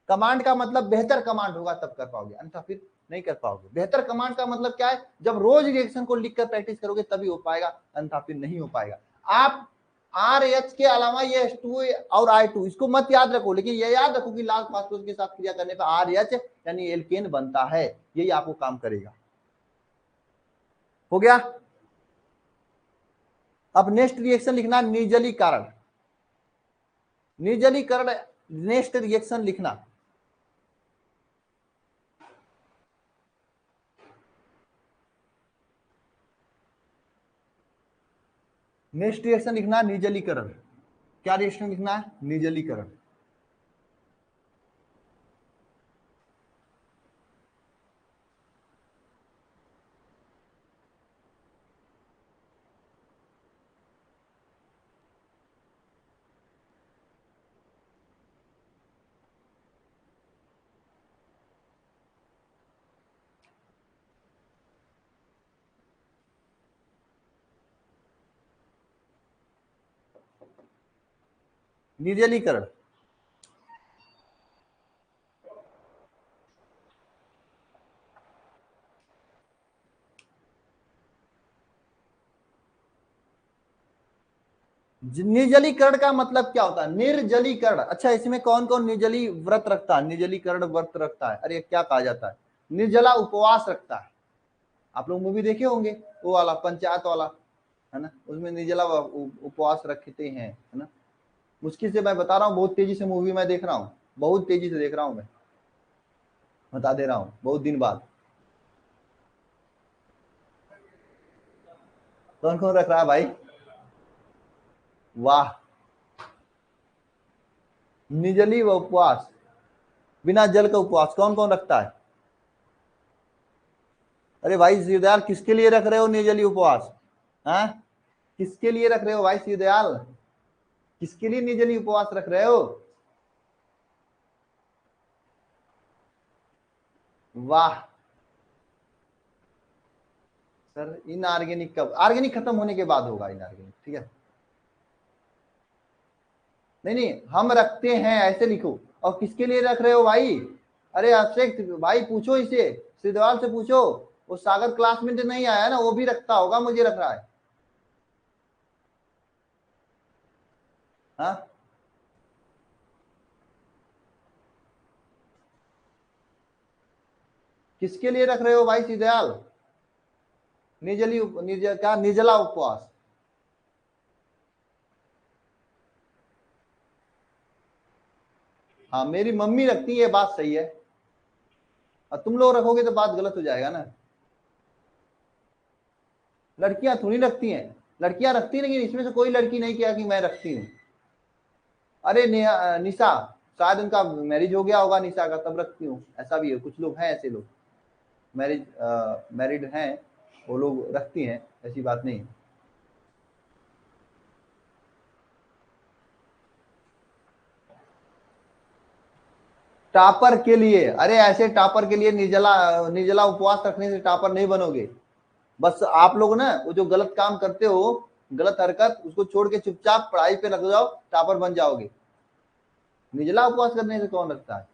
A: कमांड का मतलब बेहतर कमांड होगा तब कर पाओगे, अन्यथा फिर नहीं कर पाओगे। बेहतर कमांड का मतलब क्या है, जब रोज रिएक्शन को लिखकर प्रैक्टिस करोगे तभी हो पाएगा, अन्यथा फिर नहीं हो पाएगा। आप RH के अलावा ये H2O और I2 इसको मत याद रखो, लेकिन ये याद रखो कि लाल फास्फोरस के साथ क्रिया करने पर RH यानी एल्केन बनता है, यही आपको काम करेगा। हो गया। अब नेक्स्ट रिएक्शन लिखना निर्जलीकरण। निर्जलीकरण नेक्स्ट रिएक्शन लिखना, नेक्स्ट रिएक्शन लिखना निर्जलीकरण। क्या रिएक्शन लिखना है, निर्जलीकरण। निर्जलीकरण निर्जलीकरण का मतलब क्या होता है, निर्जलीकरण। अच्छा, इसमें कौन कौन निर्जली व्रत रखता है, निर्जलीकरण व्रत रखता है, अरे क्या कहा जाता है, निर्जला उपवास रखता है। आप लोग मूवी देखे होंगे वो वाला, पंचायत वाला, है ना, उसमें निर्जला उपवास रखते हैं, है ना। मुश्किल से मैं बता रहा हूँ, बहुत तेजी से मूवी मैं देख रहा हूँ, बहुत तेजी से देख रहा हूँ, मैं बता दे रहा हूँ, बहुत दिन बाद। कौन कौन रख रहा है भाई, वाह। निर्जली व उपवास, बिना जल का उपवास कौन कौन रखता है। अरे भाई शिवदयाल, किसके लिए रख रहे हो निर्जली उपवास, हाँ, किसके लिए रख रहे हो भाई शिवदयाल, किसके लिए निर्जली उपवास रख रहे हो। वाह सर, इनऑर्गेनिक कब, ऑर्गेनिक खत्म होने के बाद होगा इनऑर्गेनिक, ठीक है। नहीं नहीं, हम रखते हैं ऐसे लिखो। और किसके लिए रख रहे हो भाई, अरे अभिषेक भाई पूछो इसे, सिद्धवाल से पूछो, वो सागर क्लास में तो नहीं आया ना, वो भी रखता होगा, मुझे रख रहा है। हाँ, किसके लिए रख रहे हो भाई सिद्धयाल, क्या निर्जला उपवास। हाँ, मेरी मम्मी रखती है, बात सही है, और तुम लोग रखोगे तो बात गलत हो जाएगा ना। लड़कियां थोड़ी रखती हैं, लड़कियां रखती, लेकिन इसमें से कोई लड़की नहीं किया कि मैं रखती हूँ। अरे निशा, शायद उनका मैरिज हो गया होगा निशा का, तब रखती हूँ, ऐसा भी है, कुछ लोग हैं ऐसे लोग, मैरिड हैं, वो लोग रखती हैं, ऐसी बात नहीं है। टॉपर के लिए, अरे ऐसे टॉपर के लिए निर्जला निर्जला उपवास रखने से टॉपर नहीं बनोगे। बस आप लोग ना वो जो गलत काम करते हो, गलत हरकत, उसको छोड़ के चुपचाप पढ़ाई पे लग जाओ, टॉपर बन जाओगे। निर्जला उपवास करने से कौन रखता है।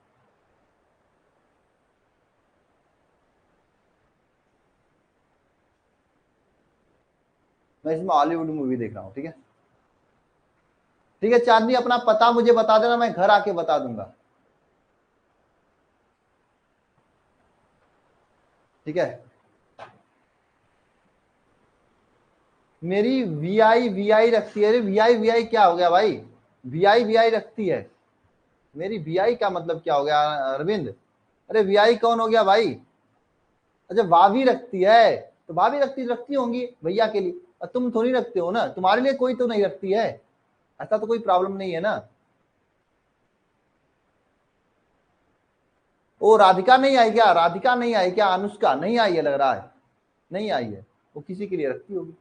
A: मैं इसमें हॉलीवुड मूवी देख रहा हूँ, ठीक है। ठीक है चांदनी, अपना पता मुझे बता देना, मैं घर आके बता दूंगा, ठीक है। मेरी वी आई रखती है, अरे वी आई क्या हो गया भाई, वी आई रखती है, मेरी वी का मतलब क्या हो गया अरविंद, अरे वी कौन हो गया भाई। अच्छा, भाभी रखती है, तो भाभी रखती रखती होंगी भैया के लिए, और तुम थोड़ी रखते हो ना, तुम्हारे लिए कोई तो नहीं रखती है, ऐसा तो कोई प्रॉब्लम नहीं है ना। ओ राधिका नहीं आई क्या, राधिका नहीं आई क्या, अनुष्का नहीं आई है लग रहा है, नहीं आई है। वो किसी के लिए रखती होगी।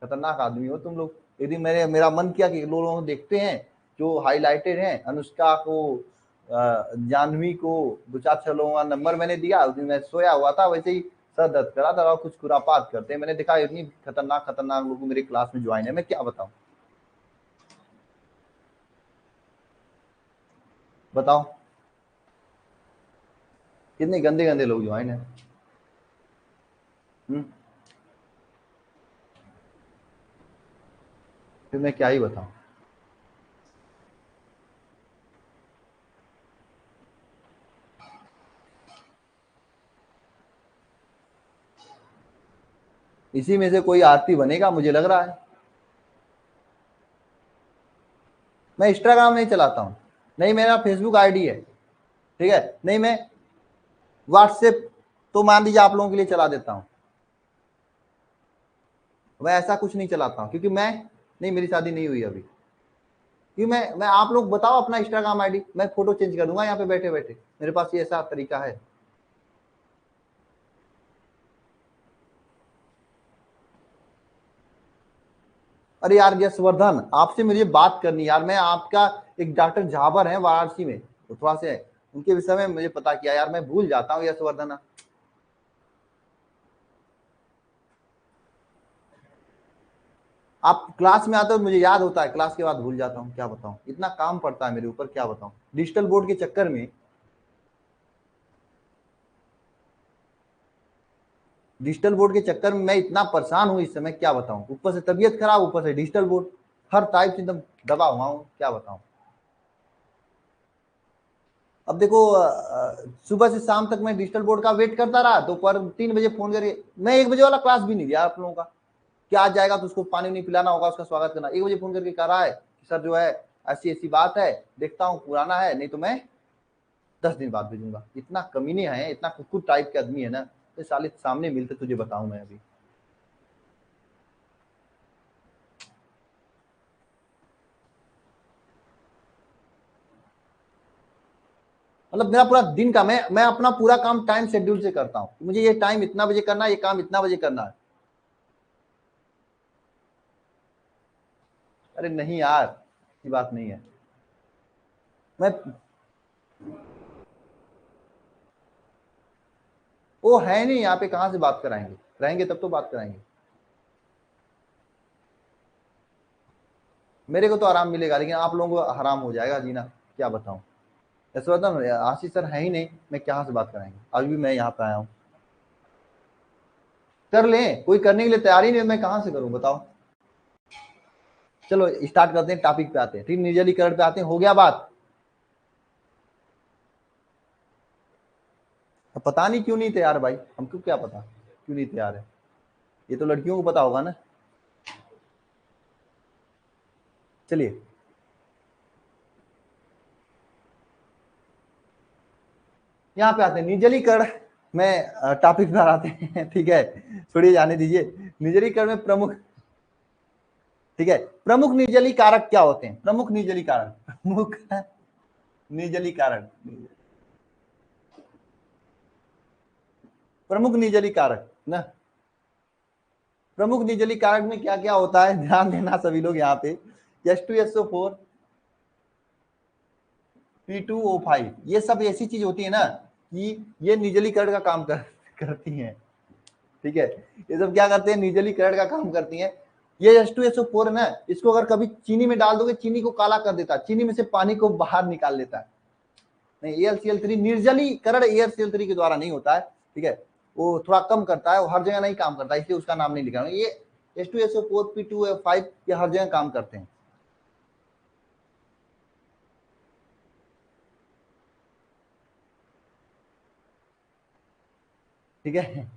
A: खतरनाक आदमी हो तुम लोग। यदि मेरा मन किया कि लोगों को देखते हैं जो हाईलाइटेड हैं, अनुष्का को, जानवी को 2-4 लोगों का नंबर मैंने दिया। उस दिन मैं सोया हुआ था, वैसे ही सर दर्द करा था और कुछ खुरापात करते हैं। मैंने देखा इतनी खतरनाक खतरनाक लोग मेरे क्लास में ज्वाइन है, मैं क्या बताऊं। बताओ कितने गंदे गंदे लोग ज्वाइन है। फिर मैं क्या ही बताऊं। इसी में से कोई आरती बनेगा मुझे लग रहा है। मैं इंस्टाग्राम नहीं चलाता हूँ, नहीं मेरा फेसबुक आईडी है, ठीक है, नहीं मैं व्हाट्सएप तो मान लीजिए आप लोगों के लिए चला देता हूँ। मैं ऐसा कुछ नहीं चलाता हूँ क्योंकि मैं नहीं, मेरी शादी नहीं हुई अभी। क्योंकि मैं आप लोग बताओ अपना इंस्टाग्राम आईडी, मैं फोटो चेंज कर दूंगा यहाँ पे बैठे बैठे। मेरे पास ये ऐसा तरीका है। अरे यार यशवर्धन, आपसे मुझे बात करनी यार। मैं आपका एक डॉक्टर झाबर है वाराणसी में, तो थोड़ा से उनके विषय में मुझे पता किया यार, मैं भूल जाता हूँ यशवर्धन। आप क्लास में आते हो मुझे याद होता है, क्लास के बाद भूल जाता हूँ, क्या बताऊँ, इतना काम पड़ता है मेरे ऊपर, क्या बताऊँ, डिजिटल बोर्ड के चक्कर में। डिजिटल बोर्ड के चक्कर में मैं इतना परेशान हूँ इस समय, क्या बताऊँ। ऊपर से तबीयत खराब, ऊपर से डिजिटल बोर्ड, हर टाइप से एकदम दबा हुआ हूँ, क्या बताऊँ। अब देखो सुबह से शाम तक मैं डिजिटल बोर्ड का वेट करता रहा, दोपहर 3 बजे फोन करके, मैं 1 बजे वाला क्लास भी नहीं दिया आप लोगों का। क्या आज जाएगा तो उसको पानी नहीं पिलाना होगा, उसका स्वागत करना। 1 बजे फोन करके कह रहा है कि सर जो है ऐसी ऐसी बात है, देखता हूँ पुराना है, नहीं तो मैं 10 दिन बाद भेजूंगा। इतना कमीने हैं, इतना कुकुर टाइप के आदमी है ना, तो साले सामने मिलते तुझे बताऊं मैं अभी। मतलब मेरा पूरा दिन का, मैं अपना पूरा काम टाइम शेड्यूल से करता हूँ। मुझे ये टाइम इतना बजे करना है, ये काम इतना बजे करना है। अरे नहीं यार, ये बात नहीं है। मैं वो है नहीं यहाँ पे, कहाँ से बात कराएंगे, रहेंगे तब तो बात कराएंगे। मेरे को तो आराम मिलेगा, लेकिन आप लोगों को हराम हो जाएगा जीना, क्या बताऊं। यशवर्धन आशीष सर है ही नहीं, मैं कहाँ से बात कराएंगे, अभी भी मैं यहाँ पे आया हूँ। कर लें, कोई करने के लिए तैयार ही नहीं, मैं कहाँ से करूँ बताओ। चलो स्टार्ट करते हैं, टॉपिक पे आते हैं, ठीक, निर्जलीकरण पे आते हैं। हो गया बात। अब पता नहीं क्यों नहीं तैयार भाई, हमको क्या पता क्यों नहीं तैयार है, ये तो लड़कियों को पता होगा ना। चलिए यहाँ पे आते हैं, निर्जलीकरण में टॉपिक पर आते हैं। ठीक है, छोड़िए जाने दीजिए। निर्जलीकरण में प्रमुख, ठीक है, प्रमुख निर्जली कारक क्या होते हैं। प्रमुख निर्जली कारक, प्रमुख निर्जली कारक, प्रमुख निर्जली कारक ना। प्रमुख निर्जली कारक में क्या क्या होता है, ध्यान देना सभी लोग यहाँ पे। H2SO4, P2O5, ये सब ऐसी चीज होती है ना कि ये निर्जलीकरण का काम करती हैं। ठीक है, ये सब क्या करते हैं, निर्जलीकरण का काम करती हैं। ये H2SO4 है ना, इसको अगर कभी चीनी में डाल दोगे, चीनी को काला कर देता है, चीनी में से पानी को बाहर निकाल लेता है। नहीं, AlCl3 निर्जलीकरण AlCl3 के द्वारा नहीं होता है, ठीक है, वो थोड़ा कम करता है, वो हर जगह नहीं काम करता, इसलिए उसका नाम नहीं लिखा। ये H2SO4 P2O5 ये हर जगह काम करते हैं। ठीक है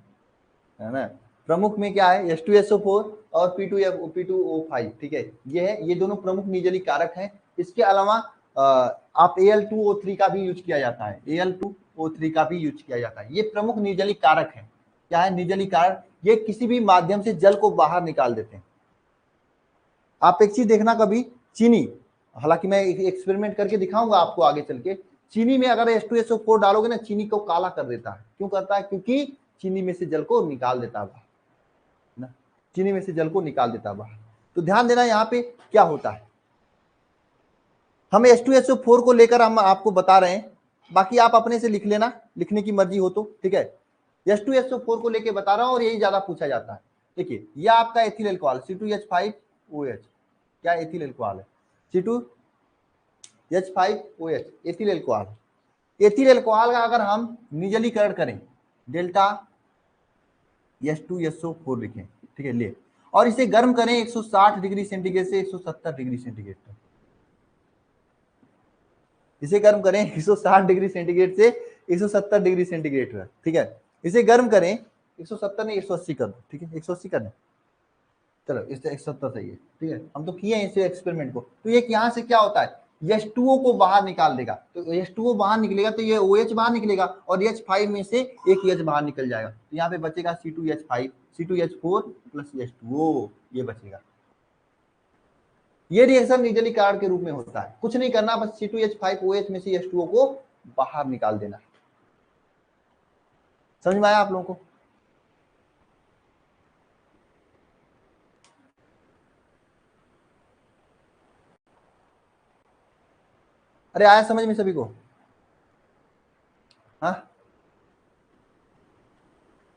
A: ना। प्रमुख में क्या है, H2SO4 और P2O5, ठीक है, ये है, ये दोनों प्रमुख निर्जली कारक हैं। इसके अलावा आप Al2O3 का भी यूज किया जाता है, Al2O3 का भी यूज किया जाता है। ये प्रमुख निर्जली कारक है। क्या है, निर्जली कारक, ये किसी भी माध्यम से जल को बाहर निकाल देते हैं। आप एक चीज देखना कभी, चीनी, हालांकि मैं एक्सपेरिमेंट करके दिखाऊंगा आपको आगे चल के, चीनी में अगर H2SO4 डालोगे ना, चीनी को काला कर देता है। क्यों करता है, क्योंकि चीनी में से जल को निकाल देता बाहर ना, चीनी में से जल को निकाल देता बाहर। तो ध्यान देना यहाँ पे क्या होता है, हम H2SO4 को लेकर हम आपको बता रहे हैं, बाकी आप अपने से लिख लेना, लिखने की मर्जी हो तो ठीक है। H2SO4 को लेके बता रहा हूं और यही ज्यादा पूछा जाता है। देखिए यह आपका एथिल एल्कोहल C2H5OH, क्या एथिल एल्कोहल है, C2H5OH ethyl alcohol. Ethyl alcohol का अगर हम निर्जलीकरण करें डेल्टा H2SO4 लिखें, ठीक है ले, और इसे गर्म करें 160 डिग्री सेंटीग्रेड से 170 डिग्री सेंटीग्रेड तक, इसे गर्म करें 160 डिग्री सेंटीग्रेड से 170 डिग्री सेंटीग्रेड तक, ठीक है। इसे गर्म करें 170 नहीं 180 कर दो, ठीक है 180 कर दें, चलो इससे 170 सही है, ठीक है। हम तो किए हैं इसे एक्सपेरिमेंट को। तो ये यहाँ से क्या होता है, H2O को बाहर निकाल देगा, तो H2O बाहर निकलेगा तो ये OH बाहर निकलेगा और H5 में से एक H बाहर निकल जाएगा, तो यहाँ पे बचेगा C2H5 C2H4 प्लस H2O, ये बचेगा। ये रिएक्शन निर्जलीकरण के रूप में होता है, कुछ नहीं करना, बस C2H5OH में से H2O को बाहर निकाल देना। समझ में आया आप लोगों को? अरे आया समझ में सभी को? हाँ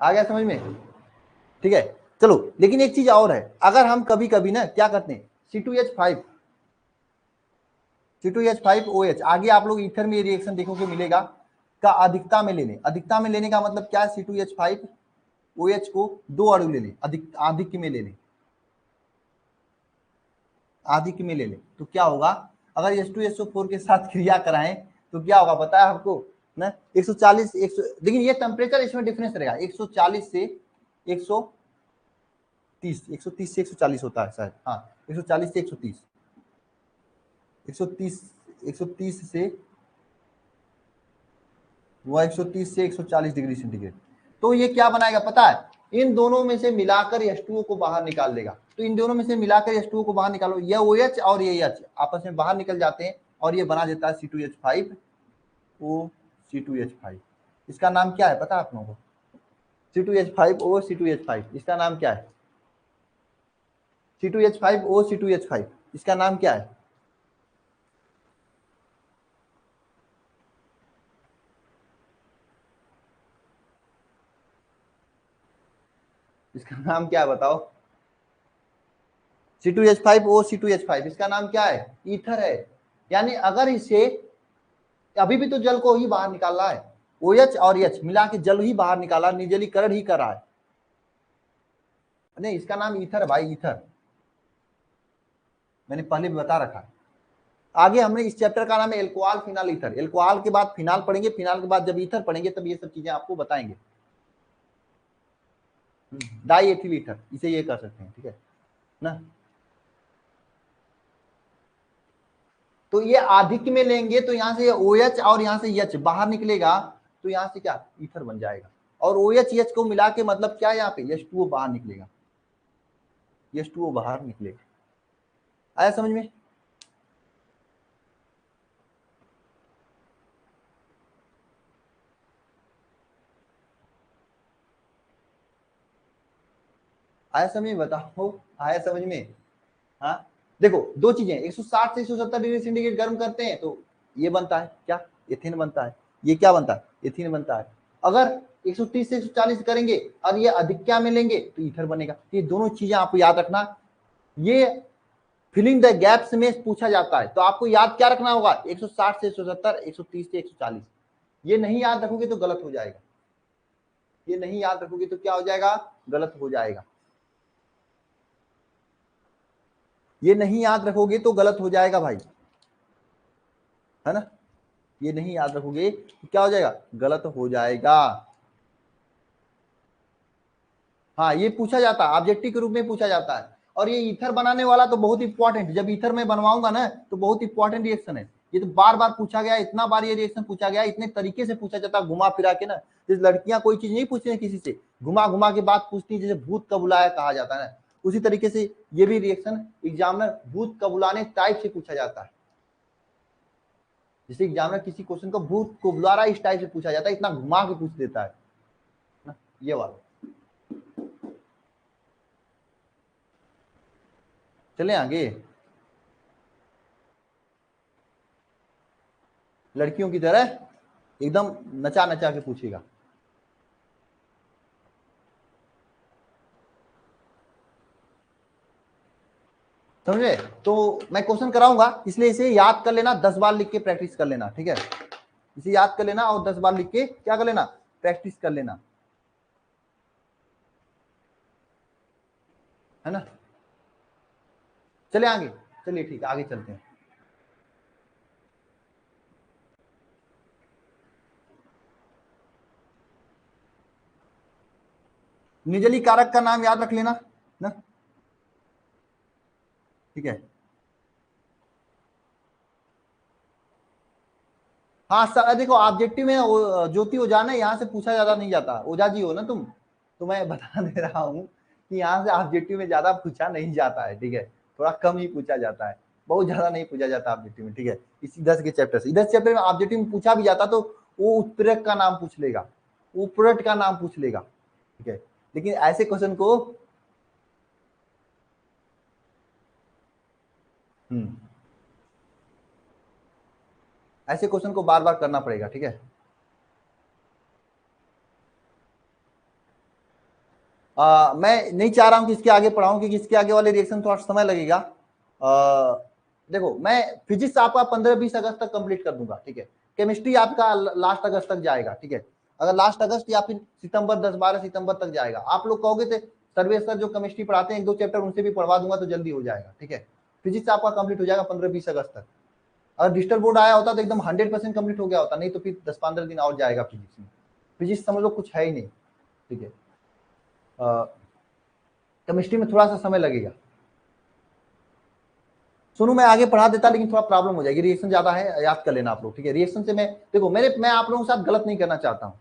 A: आ गया समझ में, ठीक है। चलो लेकिन एक चीज और है, अगर हम कभी कभी ना क्या करते हैं C2H5OH आगे आप लोग ईथर में रिएक्शन देखोगे मिलेगा का अधिकता में लेने, अधिकता में लेने का मतलब क्या है, C2H5OH को दो अणु ले लें, आधिक्य में ले लें, आधिक्य में ले लें, तो क्या होगा, अगर H2SO4 के साथ क्रिया कराएं तो क्या होगा पता है आपको ना, 140 100, लेकिन ये टेम्परेचर इसमें डिफरेंस रहेगा, 140 से 130 130 से 140 होता है शायद, हाँ 140 से 130 130 130 से वह 130 से 140 डिग्री सेंटीग्रेड। तो ये क्या बनाएगा पता है, इन दोनों में से मिलाकर H2O को बाहर निकाल देगा। तो इन दोनों में से मिलाकर H2O को बाहर निकालो, यह OH और ये H आपस में बाहर निकल जाते हैं और ये बना देता है C2H5O C2H5। इसका नाम क्या है पता है आप लोगों को, C2H5O C2H5, इसका नाम क्या है, C2H5O C2H5, इसका नाम क्या है, इसका नाम क्या है बताओ, C2H5O C2H5, इसका नाम क्या है, ईथर है। यानी अगर इसे अभी भी तो जल को ही बाहर निकाल रहा है, OH और H मिला के जल ही बाहर निकाला, निर्जलीकरण ही कर रहा है, नहीं इसका नाम ईथर है भाई, ईथर मैंने पहले भी बता रखा है। आगे हमने इस चैप्टर का नाम है एल्कोहल फिनाल ईथर, एल्कोहल के बाद फिनाल पढ़ेंगे, फिनाल के बाद जब ईथर पढ़ेंगे तब ये सब चीजें आपको बताएंगे। डाई एथिल ईथर, इसे ये कर सकते हैं, ठीक है ना। तो ये आधिक्य में लेंगे तो यहाँ से OH और यहाँ से H बाहर निकलेगा, तो यहाँ से क्या ईथर बन जाएगा, और OH H को मिला के मतलब क्या है, यहाँ पे H2O बाहर निकलेगा, H2O बाहर निकलेगा। आया समझ में? आया समझ में, बताओ आया समझ में? हाँ देखो दो चीजें, 160 से 170 डिग्री सेंटीग्रेड गर्म करते हैं तो ये बनता है क्या, एथेन बनता है, ये क्या बनता है, एथीन बनता है। अगर 130 से 140 करेंगे और ये अधिक्या में लेंगे तो ईथर बनेगा। ये दोनों चीजें आपको याद रखना, ये फिलिंग द गैप्स में पूछा जाता है, तो आपको याद क्या रखना होगा, 160 से 170 130 से 140, ये नहीं याद रखोगे तो गलत हो जाएगा, ये नहीं याद रखोगे तो क्या हो जाएगा, गलत हो जाएगा, ये नहीं याद रखोगे तो गलत हो जाएगा भाई, है ना, ये नहीं याद रखोगे तो क्या हो जाएगा, गलत हो जाएगा। हाँ ये पूछा जाता है, ऑब्जेक्टिव के रूप में पूछा जाता है। और ये ईथर बनाने वाला तो बहुत इंपॉर्टेंट, जब ईथर में बनवाऊंगा ना तो बहुत इंपॉर्टेंट रिएक्शन है, ये तो बार बार पूछा गया, इतना बार ये रिएक्शन पूछा गया, इतने तरीके से पूछा जाता है घुमा फिरा के ना, जैसे लड़कियां कोई चीज नहीं पूछती किसी से, घुमा घुमा के बात पूछती, जैसे भूत का बुलाया कहा जाता है ना, उसी तरीके से ये भी रिएक्शन एग्जामिनर भूत का बुलाने टाइप से पूछा जाता है, जैसे एग्जामिनर किसी क्वेश्चन को भूत को बुला रहा है इस टाइप से पूछा जाता है, इतना घुमा के पूछ देता है। ये वाला। चले आगे। लड़कियों की तरह एकदम नचा नचा के पूछेगा। समझे? तो मैं क्वेश्चन कराऊंगा, इसलिए इसे याद कर लेना, 10 बार लिख के प्रैक्टिस कर लेना, ठीक है? इसे याद कर लेना और 10 बार लिख के क्या कर लेना, प्रैक्टिस कर लेना, है ना? चले आगे, चलिए ठीक है, आगे चलते हैं। निजली कारक का नाम याद रख लेना ना, ठीक है? हाँ सर, देखो ऑब्जेक्टिव में ज्योति ओझा है, यहाँ से पूछा ज्यादा नहीं जाता। ओझा जी हो ना तुम, तो मैं बता दे रहा हूँ कि यहाँ से ऑब्जेक्टिव में ज्यादा पूछा नहीं जाता है, ठीक है? थोड़ा कम ही पूछा जाता है, बहुत ज्यादा नहीं पूछा जाता ऑब्जेक्टिव में, ठीक है? इसी 10 के चैप्टर से, 10 चैप्टर में ऑब्जेक्टिव में पूछा भी जाता तो वो उत्प्रेरक का नाम पूछ लेगा, उपरट का नाम पूछ लेगा, ठीक है? लेकिन ऐसे क्वेश्चन को ऐसे क्वेश्चन को बार बार करना पड़ेगा, ठीक है? मैं नहीं चाह रहा हूं कि इसके आगे पढ़ाऊं, क्योंकि इसके आगे वाले रिएक्शन थोड़ा समय लगेगा। देखो मैं फिजिक्स आपका 15-20 अगस्त तक कंप्लीट कर दूंगा, ठीक है? केमिस्ट्री आपका लास्ट अगस्त तक जाएगा, ठीक है? अगर लास्ट अगस्त या फिर सितंबर, 10-12 सितंबर तक जाएगा। आप लोग कहोगे तो सर्वे सर जो केमिस्ट्री पढ़ाते हैं 1-2 चैप्टर उनसे भी पढ़वा दूंगा तो जल्दी हो जाएगा, ठीक है? फिजिक्स आपका कंप्लीट हो जाएगा 15-20 अगस्त तक। अगर डिजिटल बोर्ड आया होता तो एकदम 100% कंप्लीट हो गया होता, नहीं तो फिर 10-15 दिन और जाएगा फिजिक्स में। फिजिक्स समझ लो कुछ है ही नहीं, ठीक है? केमिस्ट्री में थोड़ा सा समय लगेगा। सुनो मैं आगे पढ़ा देता, लेकिन थोड़ा प्रॉब्लम हो जाएगी, रिएक्शन ज्यादा है, याद कर लेना आप लोग, ठीक है? रिएक्शन से मैं देखो मैं आप लोगों के साथ गलत नहीं करना चाहता हूं।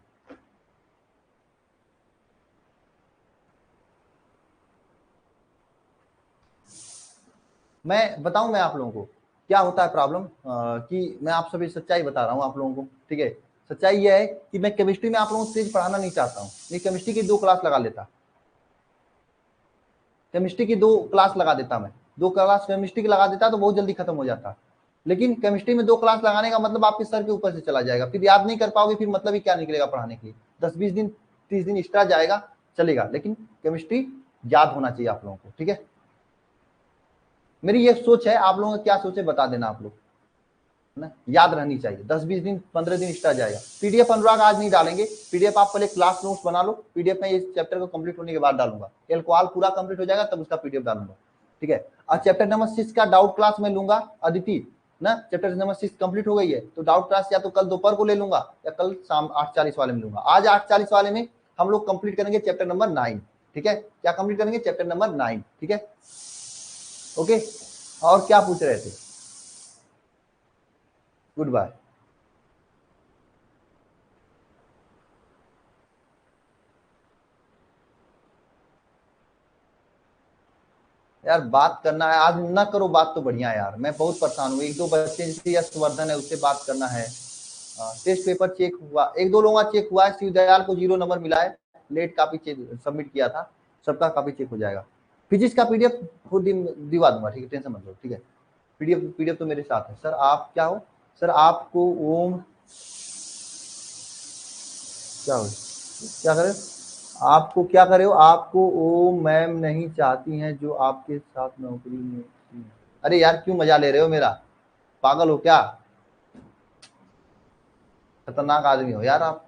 A: मैं बताऊं मैं आप लोगों को क्या होता है प्रॉब्लम, कि मैं आप सभी सच्चाई बता रहा हूं आप लोगों को, ठीक है? सच्चाई यह है कि मैं केमिस्ट्री में आप लोगों को तेज पढ़ाना नहीं चाहता हूं। मैं केमिस्ट्री की 2 क्लास लगा लेता, केमिस्ट्री की 2 क्लास लगा देता, मैं 2 क्लास केमिस्ट्री की लगा देता तो बहुत जल्दी खत्म हो जाता। लेकिन केमिस्ट्री में 2 क्लास लगाने का मतलब आपके सर के ऊपर से चला जाएगा, फिर याद नहीं कर पाओगे, फिर मतलब ही क्या निकलेगा पढ़ाने के लिए? 10-20 दिन 30 दिन एक्स्ट्रा जाएगा, चलेगा, लेकिन केमिस्ट्री याद होना चाहिए आप लोगों को, ठीक है? मेरी ये सोच है, आप लोगों का क्या सोच है बता देना आप लोग, ना? याद रहनी चाहिए, 10-20 दिन 15 दिन एक्स्ट्रा जाएगा। पीडीएफ अनुराग आज नहीं डालेंगे, पीडीएफ आप पहले क्लास नोट्स बना लो, पीडीएफ में इस चैप्टर को कंप्लीट होने के बाद डालूंगा। एल्कोहल पूरा कंप्लीट हो जाएगा तब उसका पीडीएफ डालूंगा, ठीक है? और चैप्टर नंबर 6 का डाउट क्लास में लूंगा अदिति, ना? चैप्टर नंबर 6 कंप्लीट हो गई है तो डाउट क्लास या तो कल दोपहर को ले लूंगा या कल शाम 8:40 वाले में लूंगा। आज 8:40 वाले में हम लोग कंप्लीट करेंगे चैप्टर नंबर 9, ठीक है? क्या कंप्लीट करेंगे? चैप्टर नंबर 9, ठीक है? ओके, और क्या पूछ रहे थे? Good bye. यार बात करना है आज, ना करो बात तो बढ़िया है यार, मैं बहुत परेशान हूँ। 1-2 बच्चे जैसे यशवर्धन है उससे बात करना है। टेस्ट पेपर चेक हुआ, 1-2 लोगों का चेक हुआ है, शिव दयाल को 0 नंबर मिला है, लेट काफी चेक सबमिट किया था, सबका काफी चेक हो जाएगा। फिजिक्स का पीडीएफ खुद दिवा दूंगा, ठीक है? टेंशन मत लो, ठीक है? पीडीएफ पीडीएफ तो मेरे साथ है। सर आप क्या हो? सर आपको ओम क्या हो, क्या करे? आपको क्या करे हो? आपको ओम मैम नहीं चाहती हैं जो आपके साथ नौकरी में थी। अरे यार क्यों मजा ले रहे हो मेरा? पागल हो क्या? खतरनाक आदमी हो यार आप,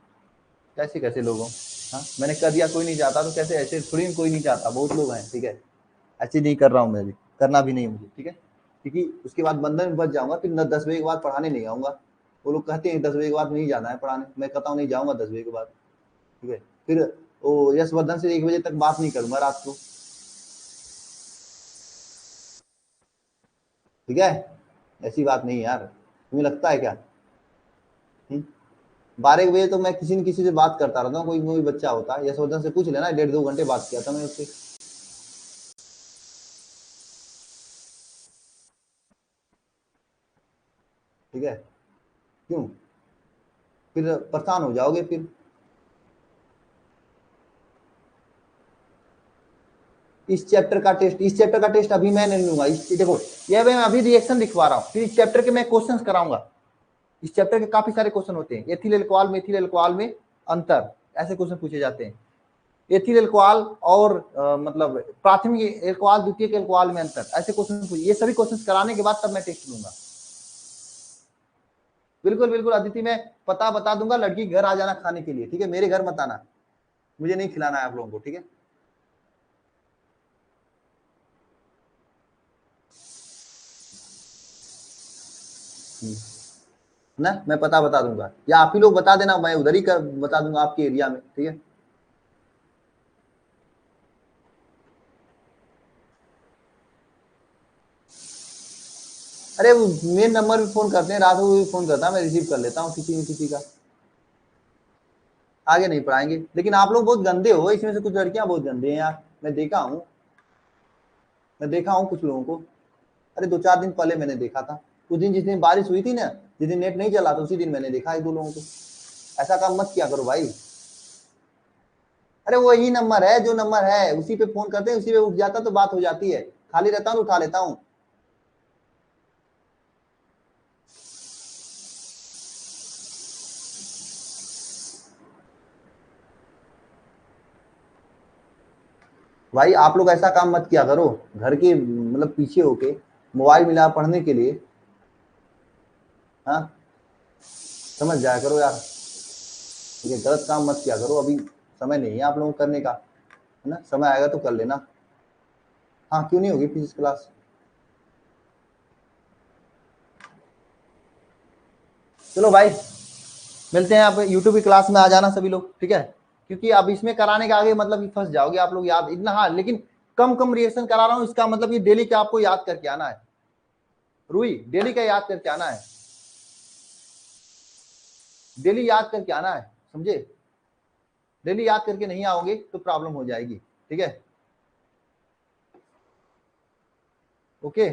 A: कैसे कैसे लोग हो? हाँ मैंने कर दिया, कोई नहीं चाहता तो कैसे? ऐसे थोड़ी कोई नहीं चाहता, बहुत लोग हैं, ठीक है? ऐसे नहीं कर रहा हूँ मैं भी, करना भी नहीं मुझे, ठीक है? क्योंकि उसके बाद बंधन में बच जाऊंगा, फिर 10 बजे के बाद पढ़ाने नहीं आऊंगा। वो लोग कहते हैं 10 बजे के बाद नहीं जाना है पढ़ाने, मैं कहता हूँ नहीं जाऊंगा 10 बजे के बाद, ठीक है? फिर वो यशवर्धन से 1 बजे तक बात नहीं करूंगा रात को, ठीक है? ऐसी बात नहीं है यार, तुम्हें लगता है क्या? 12 बजे तो मैं किसी न किसी से बात करता रहता हूँ, कोई कोई बच्चा होता है, यशवर्धन से पूछ लेना, 1.5-2 घंटे बात किया था मैं उससे, ठीक है? क्यों? फिर परेशान हो जाओगे फिर। इस चैप्टर का टेस्ट अभी मैं नहीं लूंगा। देखो ये मैं अभी रिएक्शन लिखवा रहा हूँ, फिर इस चैप्टर के मैं क्वेश्चंस कराऊंगा। इस चैप्टर के काफी सारे क्वेश्चन होते हैं। एथिल एल्कोहल मेथिल एल्कोहल में अंतर, ऐसे क्वेश्चन पूछे जाते हैं। एथिल एल्कोहल और मतलब प्राथमिक एल्कोहल द्वितीयक एल्कोहल में अंतर, ऐसे क्वेश्चन पूछे। ये सभी क्वेश्चन कराने के बाद तब मैं टेस्ट लूंगा। बिल्कुल बिल्कुल अदिति, मैं पता बता दूंगा, लड़की घर आ जाना खाने के लिए, ठीक है। मेरे घर मत आना, मुझे नहीं खिलाना है आप लोगों को, ठीक है। ना मैं पता बता दूंगा, या आप ही लोग बता देना, मैं उधर ही कर बता दूंगा आपके एरिया में, ठीक है। अरे वो मेन नंबर पे फोन करते हैं, रात को भी फोन करता है, मैं रिसीव कर लेता हूँ किसी न किसी का। आगे नहीं पढ़ाएंगे, लेकिन आप लोग बहुत गंदे हो, इसमें से कुछ लड़कियां बहुत गंदे हैं यार, मैं देखा हूँ, कुछ लोगों को। अरे 2-4 दिन पहले मैंने देखा था, उस दिन जिस दिन बारिश हुई थी ना, जिस दिन नेट नहीं चला था, उसी दिन मैंने देखा 1-2 लोगों को। ऐसा काम मत किया करो भाई। अरे वही नंबर है, जो नंबर है उसी पे फोन करते हैं, उसी पे उठ जाता तो बात हो जाती है। खाली रहता हूँ उठा लेता हूँ। भाई आप लोग ऐसा काम मत किया करो, घर के मतलब पीछे होके मोबाइल मिला पढ़ने के लिए। हाँ, समझ जाया करो यार, ये गलत काम मत किया करो। अभी समय नहीं है आप लोगों को करने का, है ना। समय आएगा तो कर लेना। हाँ, क्यों नहीं होगी फिजिक्स क्लास। चलो भाई, मिलते हैं। आप यूट्यूब की क्लास में आ जाना सभी लोग, ठीक है। क्योंकि अब इसमें कराने के आगे मतलब कि फंस जाओगे आप लोग, याद इतना। हाँ, लेकिन कम कम रिएक्शन करा रहा हूँ, इसका मतलब ये डेली का आपको याद करके आना है। रूही, डेली का याद करके आना है, डेली याद करके आना है, समझे। डेली याद करके नहीं आओगे तो प्रॉब्लम हो जाएगी, ठीक है। ओके।